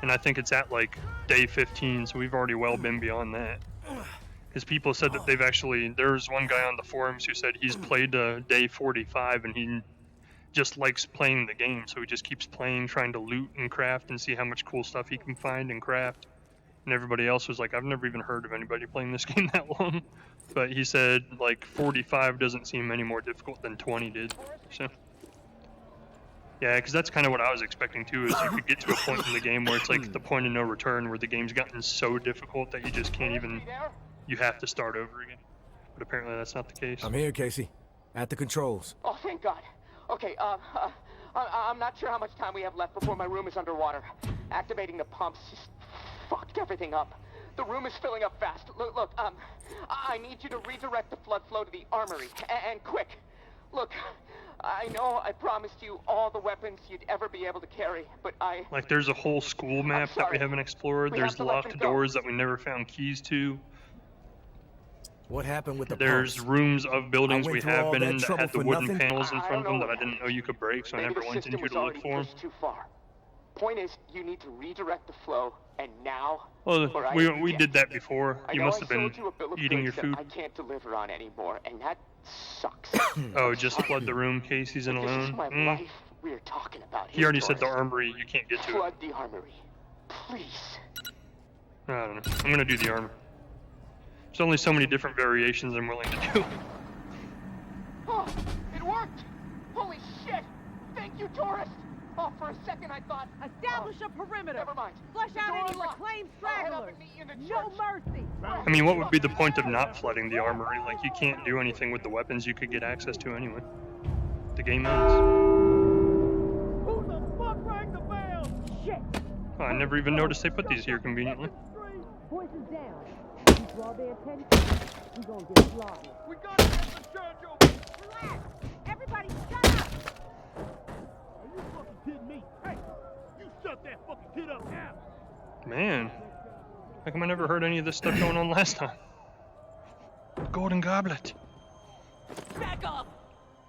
and I think it's at like day 15, so we've already well been beyond that. Because people said that they've actually, there's one guy on the forums who said he's played day 45 and he just likes playing the game, so he just keeps playing, trying to loot and craft and see how much cool stuff he can find and craft. And everybody else was like, I've never even heard of anybody playing this game that long. But he said like 45 doesn't seem any more difficult than 20 did. So yeah, because that's kind of what I was expecting too, is you could get to a point in the game where it's like the point of no return, where the game's gotten so difficult that you just can't even, you have to start over again. But apparently that's not the case. I'm here, Casey. At the controls. Oh, thank God. Okay, I'm not sure how much time we have left before my room is underwater. Activating the pumps just fucked everything up. The room is filling up fast. Look, I need you to redirect the flood flow to the armory, and quick. Look, I know I promised you all the weapons you'd ever be able to carry, but Like, there's a whole school map that we haven't explored. There's locked doors that we never found keys to. What happened with the There's pumps? rooms of buildings I went we through have all been that in that trouble had the for wooden nothing? panels in I front of don't them that know. I didn't know you could break, so I maybe never the went system into was to look already for them. pushed too far. Point is, you need to redirect the flow, and now. Well, or I we am did dead. that before. I You know must I have been sold you a bill of eating your goods food. that I can't deliver on anymore, and that sucks. Oh, just flood the room, Casey's in If this is alone. my life we're talking about. He already said the Taurus. armory, you can't get to it. Flood the armory, please. I don't know. I'm gonna do the armor. There's only so many different variations I'm willing to do. Oh, it worked! Holy shit! Thank you, tourist! Oh, for a second I thought... Establish a perimeter. Never mind. Flush The out door any unlocked. reclaimed I'll head up stragglers. and meet you in the No church. mercy. I mean, what would be the point of not flooding the armory? Like, you can't do anything with the weapons you could get access to anyway. The game ends. Who the fuck rang the bell? Shit. Oh, I never even noticed they put these here conveniently. Voices down. You draw their attention, we gonna get slaughtered. We gotta get the church open. Relax. Everybody shut up. Are you fucking kidding me? Hey, you shut that fucking kid up now. Man, how come I never heard any of this stuff going on last time? Golden Goblet. Back off!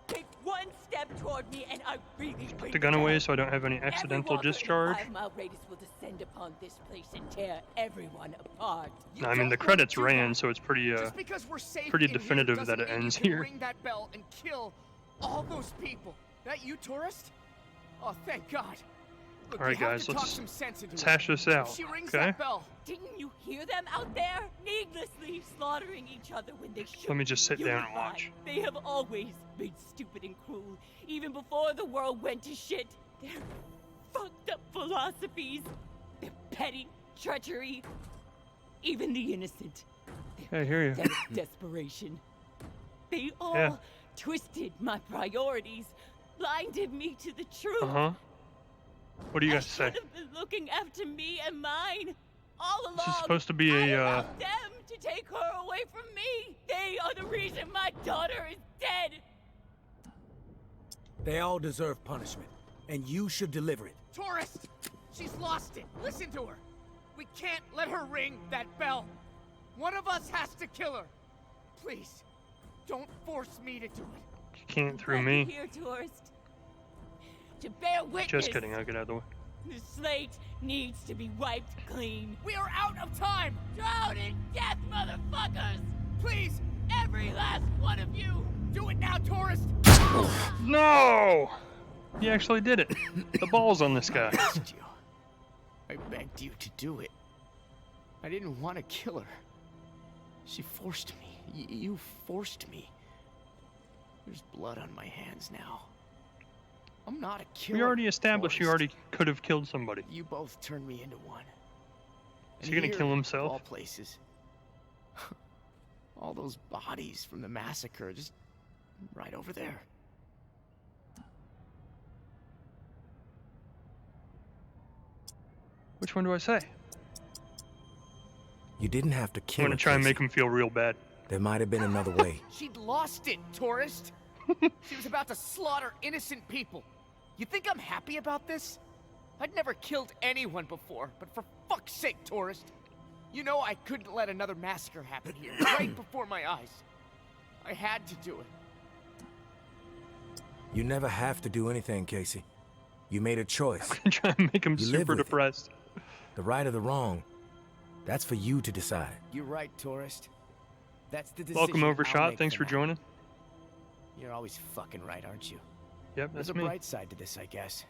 Take one step toward me, and I really Put the gun away so I don't have any accidental Every discharge. 5-mile radius will descend upon this place and tear everyone apart. You No, I mean, don't the wanna credits do ran, that. so it's pretty, Just because we're safe pretty in definitive here that doesn't it mean ends you can here. ring that bell and kill all those people. That you, tourist? Oh, thank God. Look, All right, we have guys, to talk let's some sense into hash it. this out, If she rings okay? that bell, Didn't you hear them out there? Needlessly slaughtering each other when they should Let me just be sit down and unified. watch. They have always been stupid and cruel, even before the world went to shit. Their fucked up philosophies, their petty treachery, even the innocent. I hear you. Their desperation. They all Yeah. twisted my priorities, blinded me to the truth. Uh-huh. What do you guys I say? should have been looking after me and mine all along. This is supposed to be I a, allowed them to take her away from me. They are the reason my daughter is dead. They all deserve punishment, and you should deliver it. tourist! She's lost it. Listen to her. We can't let her ring that bell. One of us has to kill her. Please, don't force me to do it. You can't through I'm me. here, tourist. To bear witness. Just kidding, I'll get out of the way. The slate needs to be wiped clean. We are out of time. Drown in death, motherfuckers! Please, Every last one of you! do it now, tourist. No! He actually did it. The ball's on this guy. Asked you. I begged you to do it. I didn't want to kill her. She forced me. You forced me. There's blood on my hands now. I'm not a killer. We already established you tourist. already could have killed somebody. You both turned me into one. Is he gonna here, kill of himself? all places. All those bodies from the massacre, just right over there. Which one do I say? You didn't have to I'm kill gonna her, try and Casey. make him feel real bad. There might have been another way. She'd lost it, tourist. She was about to slaughter innocent people. You think I'm happy about this? I'd never killed anyone before, but for fuck's sake, tourist. You know I couldn't let another massacre happen here, right before my eyes. I had to do it. You never have to do anything, Casey. You made a choice. I'm gonna try and make him You live super with it. depressed. The right or the wrong, that's for you to decide. You're right, tourist. That's the decision. Welcome, I'll Overshot. make Thanks for now. joining. You're always fucking right, aren't you? Yep, There's that's a me. bright side to this, I guess.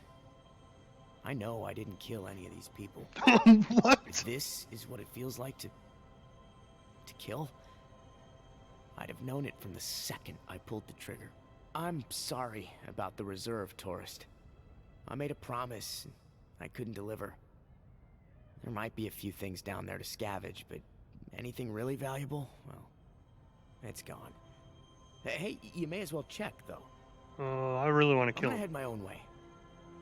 I know I didn't kill any of these people. What? If this is what it feels like to kill, I'd have known it from the second I pulled the trigger. I'm sorry about the reserve, tourist. I made a promise and I couldn't deliver. There might be a few things down there to scavenge, but anything really valuable, well, it's gone. Hey, you may as well check, though. I really want to I'm kill gonna him. head my own way.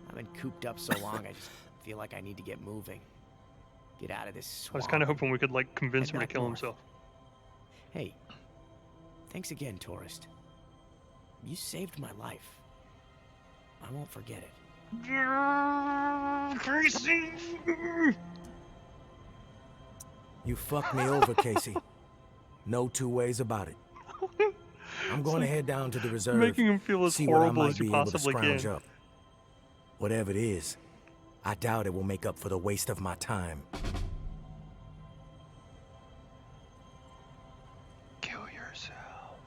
I've been cooped up so long, I just feel like I need to get moving. Get out of this I swamp. was kind of hoping we could like convince Head him to back kill north. himself. Hey, thanks again, tourist. You saved my life. I won't forget it. Crazy. You fucked me over, Casey. No two ways about it. I'm going to head down to the reserve. Making him feel as see what I horrible might as you be able to possibly scrounge can. up. Whatever it is, I doubt it will make up for the waste of my time. Kill yourself.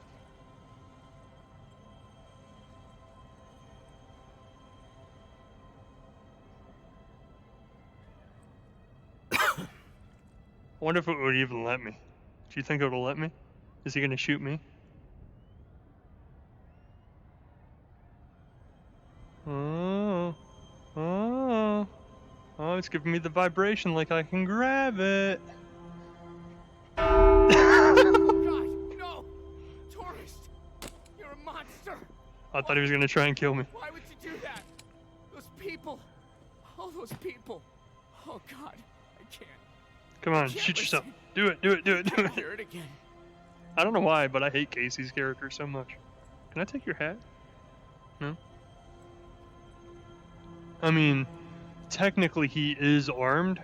I wonder if it would even let me. Do you think it'll let me? Is he gonna shoot me? Oh, oh, oh! It's giving me the vibration like I can grab it. Oh God, no! Tourist! You're a monster! I thought he was gonna try and kill me. Why would you do that? Those people! All those people! Oh God, I can't. Come on, can't shoot yourself. listen. Do it, do it, do it, do I it. hear it again. I don't know why, but I hate Casey's character so much. Can I take your hat? No? I mean, technically he is armed,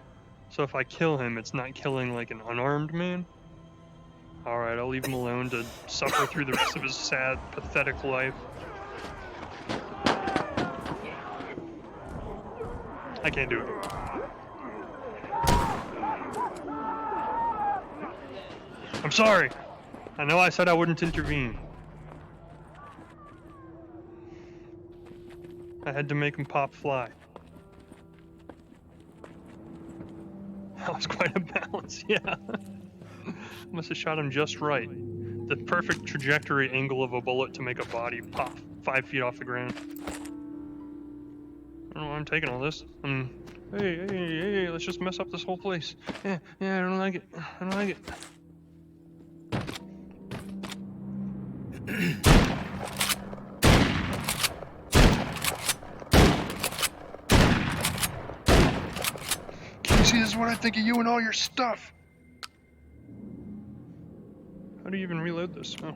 so if I kill him, it's not killing like an unarmed man. Alright, I'll leave him alone to suffer through the rest of his sad, pathetic life. I can't do it. I'm sorry. I know I said I wouldn't intervene. I had to make him pop fly. That was quite a balance, yeah. Must have shot him just right. The perfect trajectory angle of a bullet to make a body pop 5 feet off the ground. I don't know why I'm taking all this. Hey, let's just mess up this whole place. Yeah, I don't like it. I don't like it. Casey, this is what I think of you and all your stuff. How do you even reload this? Oh.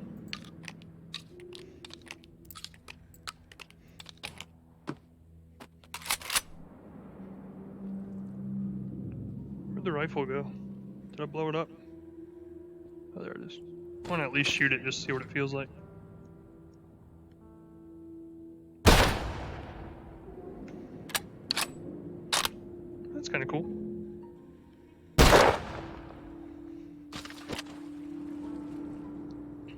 Where'd the rifle go? Did I blow it up? Oh, there it is. I want to at least shoot it just to see what it feels like. That's kind of cool.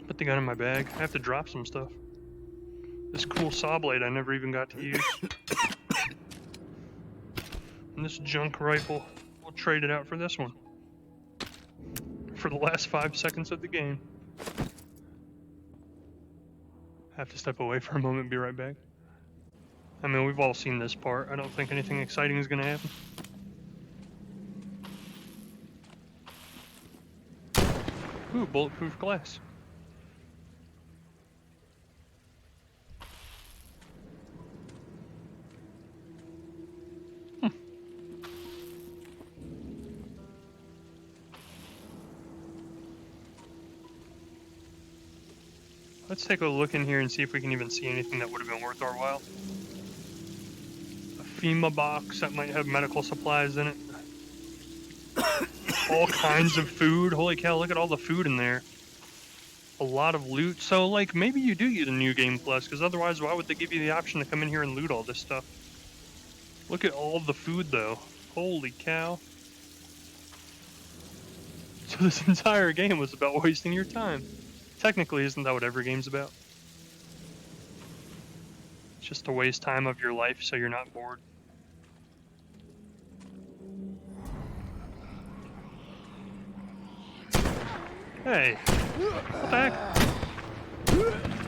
Put the gun in my bag. I have to drop some stuff. This cool saw blade I never even got to use. And this junk rifle, we'll trade it out for this one. For the last 5 seconds of the game. I have to step away for a moment and be right back. I mean, we've all seen this part. I don't think anything exciting is going to happen. Ooh, bulletproof glass. Let's take a look in here and see if we can even see anything that would have been worth our while. A FEMA box that might have medical supplies in it. All kinds of food. Holy cow, look at all the food in there. A lot of loot. So, like, maybe you do use a New Game Plus, because otherwise, why would they give you the option to come in here and loot all this stuff? Look at all the food, though. Holy cow. So this entire game was about wasting your time. Technically, isn't that what every game's about? It's just to waste time of your life so you're not bored. Hey, what the heck?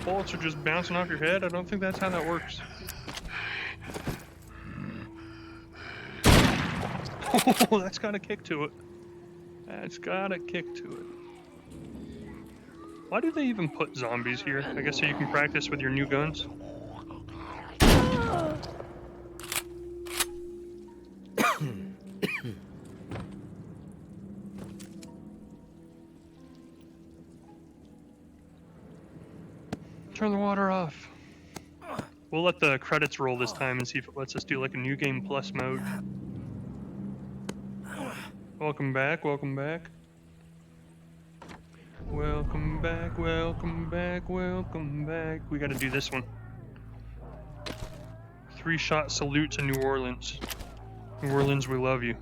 Bullets are just bouncing off your head? I don't think that's how that works. Oh, that's got a kick to it. That's got a kick to it. Why do they even put zombies here? I guess so you can practice with your new guns. Turn the water off. We'll let the credits roll this time and see if it lets us do like a New Game Plus mode. Welcome back, welcome back. Welcome back, welcome back, welcome back. We gotta do this one. 3-shot salute to New Orleans. New Orleans, we love you.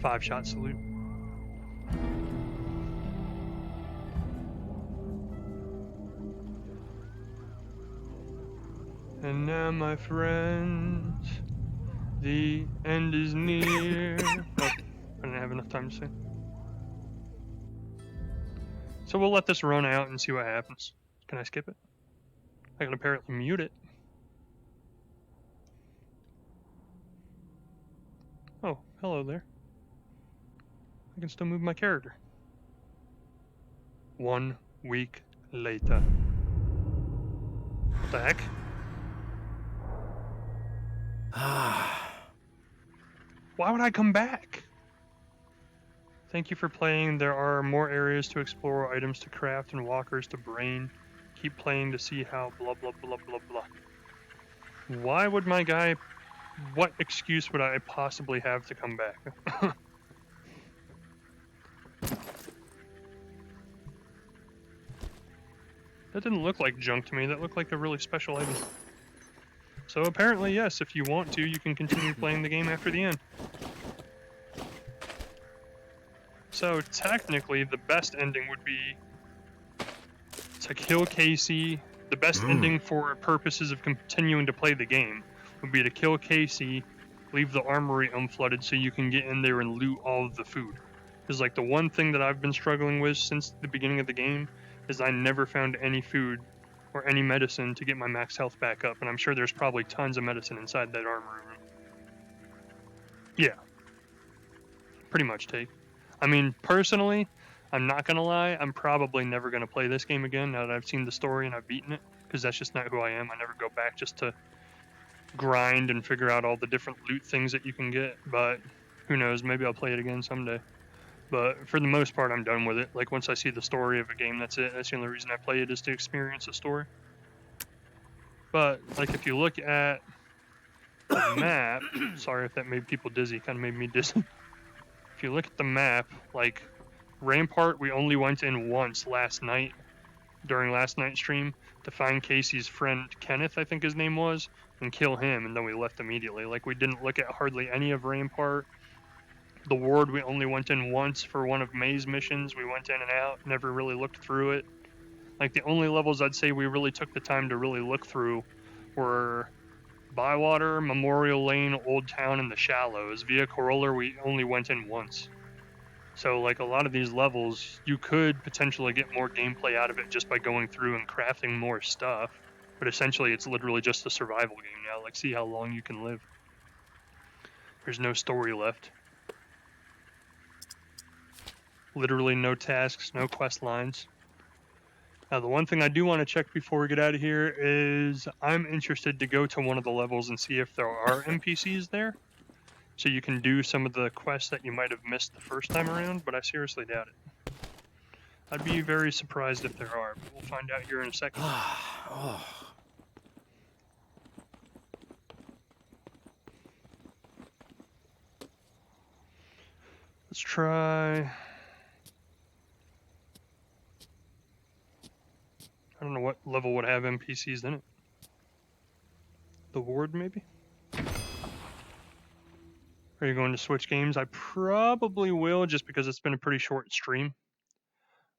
Five-shot salute. And now, my friends, the end is near. Oh, I didn't have enough time to say. So we'll let this run out and see what happens. Can I skip it? I can apparently mute it. Oh, hello there. I can still move my character. 1 week later. What the heck? Why would I come back? Thank you for playing. There are more areas to explore, items to craft, and walkers to brain. Keep playing to see how blah blah blah blah blah. Why would my guy... What excuse would I possibly have to come back? That didn't look like junk to me. That looked like a really special item. So apparently, yes, if you want to, you can continue playing the game after the end. So technically, the best ending would be to kill Casey. The best ending for purposes of continuing to play the game would be to kill Casey, leave the armory unflooded so you can get in there and loot all of the food. Because like the one thing that I've been struggling with since the beginning of the game is I never found any food or any medicine to get my max health back up, and I'm sure there's probably tons of medicine inside that armory room. Yeah, pretty much take. I mean, personally, I'm not gonna lie, I'm probably never gonna play this game again now that I've seen the story and I've beaten it, because that's just not who I am. I never go back just to grind and figure out all the different loot things that you can get, but who knows, maybe I'll play it again someday. But for the most part, I'm done with it. Like, once I see the story of a game, that's it. That's the only reason I play it, is to experience the story. But, like, if you look at the map, sorry if that made people dizzy, kind of made me dizzy. If you look at the map, like, Rampart, we only went in once last night, during last night's stream, to find Casey's friend, Kenneth, I think his name was, and kill him, and then we left immediately. Like, we didn't look at hardly any of Rampart. The ward, we only went in once for one of May's missions. We went in and out, never really looked through it. Like, the only levels I'd say we really took the time to really look through were Bywater, Memorial Lane, Old Town, and the Shallows. Via Corolla, we only went in once. So, like, a lot of these levels, you could potentially get more gameplay out of it just by going through and crafting more stuff. But essentially, it's literally just a survival game now. Like, see how long you can live. There's no story left. Literally no tasks, no quest lines. Now, the one thing I do want to check before we get out of here is I'm interested to go to one of the levels and see if there are NPCs there, so you can do some of the quests that you might have missed the first time around, but I seriously doubt it. I'd be very surprised if there are, but we'll find out here in a second. Let's try... I don't know what level would have NPCs in it. The ward, maybe? Are you going to switch games? I probably will, just because it's been a pretty short stream.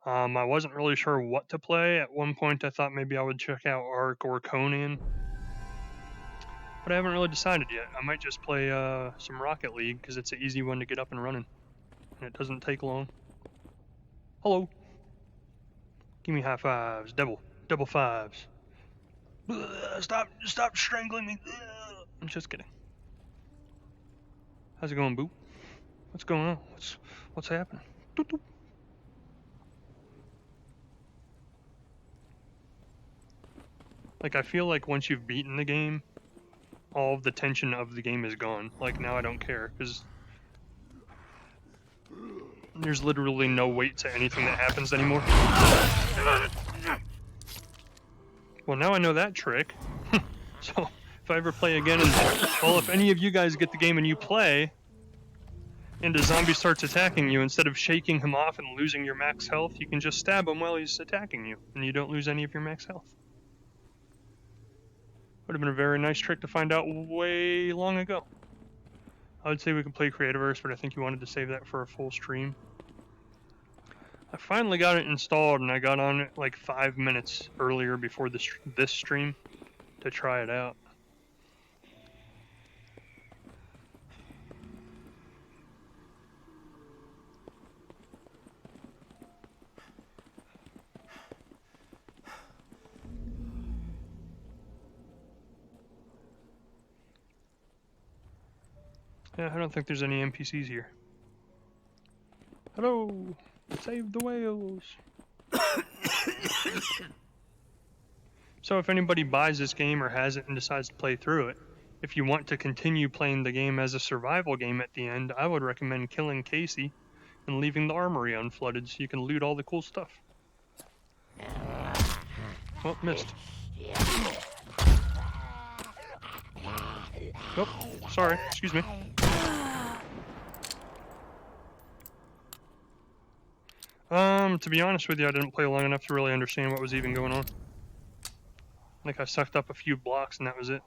I wasn't really sure what to play. At one point, I thought maybe I would check out Ark or Conan. But I haven't really decided yet. I might just play some Rocket League, because it's an easy one to get up and running. And it doesn't take long. Hello. Give me high fives. Double fives. Stop strangling me. I'm just kidding. How's it going, Boo? What's going on? What's happening? Doop, doop. Like, I feel like once you've beaten the game, all of the tension of the game is gone. Like, now I don't care, because there's literally no weight to anything that happens anymore. Well, now I know that trick. So, if I ever play again, well, if any of you guys get the game and you play, and a zombie starts attacking you, instead of shaking him off and losing your max health, you can just stab him while he's attacking you, and you don't lose any of your max health. Would have been a very nice trick to find out way long ago. I would say we could play Creativerse, but I think you wanted to save that for a full stream. I finally got it installed, and I got on it like 5 minutes earlier before this stream to try it out. Yeah, I don't think there's any NPCs here. Hello! Save the whales! So if anybody buys this game or has it and decides to play through it, if you want to continue playing the game as a survival game at the end, I would recommend killing Casey and leaving the armory unflooded so you can loot all the cool stuff. Oh, missed. Oh, sorry, excuse me. To be honest with you, I didn't play long enough to really understand what was even going on. Like, I sucked up a few blocks and that was it.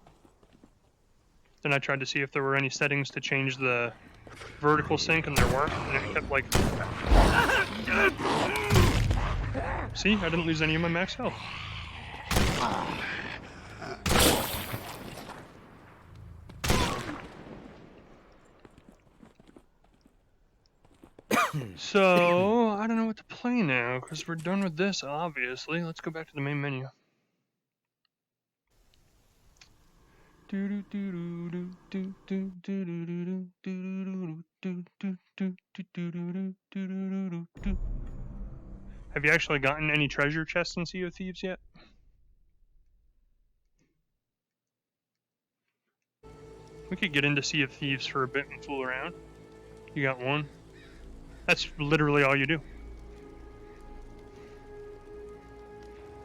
Then I tried to see if there were any settings to change the vertical sync, and there weren't, and it kept like... See? I didn't lose any of my max health. So, I don't know what to play now, because we're done with this, obviously. Let's go back to the main menu. Have you actually gotten any treasure chests in Sea of Thieves yet? We could get into Sea of Thieves for a bit and fool around. You got one. That's literally all you do.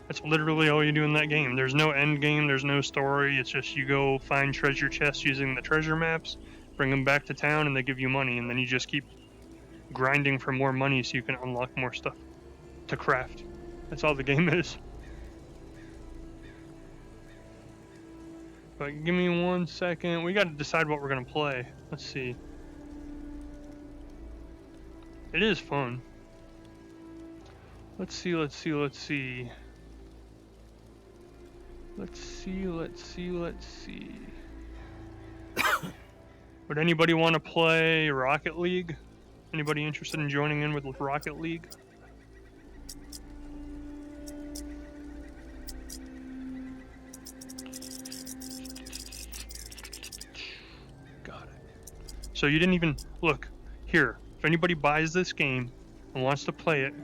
That's literally all you do in that game. There's no end game, there's no story. It's just you go find treasure chests using the treasure maps, bring them back to town, and they give you money, and then you just keep grinding for more money so you can unlock more stuff to craft. That's all the game is. But give me 1 second. We gotta decide what we're gonna play. Let's see. It is fun. Let's see. Let's see. Would anybody want to play Rocket League? Anybody interested in joining in with Rocket League? Got it. So you didn't even... Look, here. If anybody buys this game and wants to play it,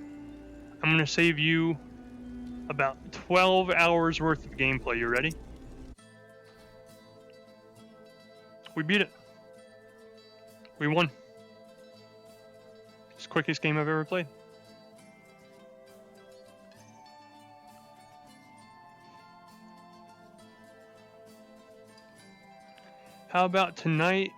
I'm going to save you about 12 hours worth of gameplay. You ready? We beat it. We won. It's the quickest game I've ever played. How about tonight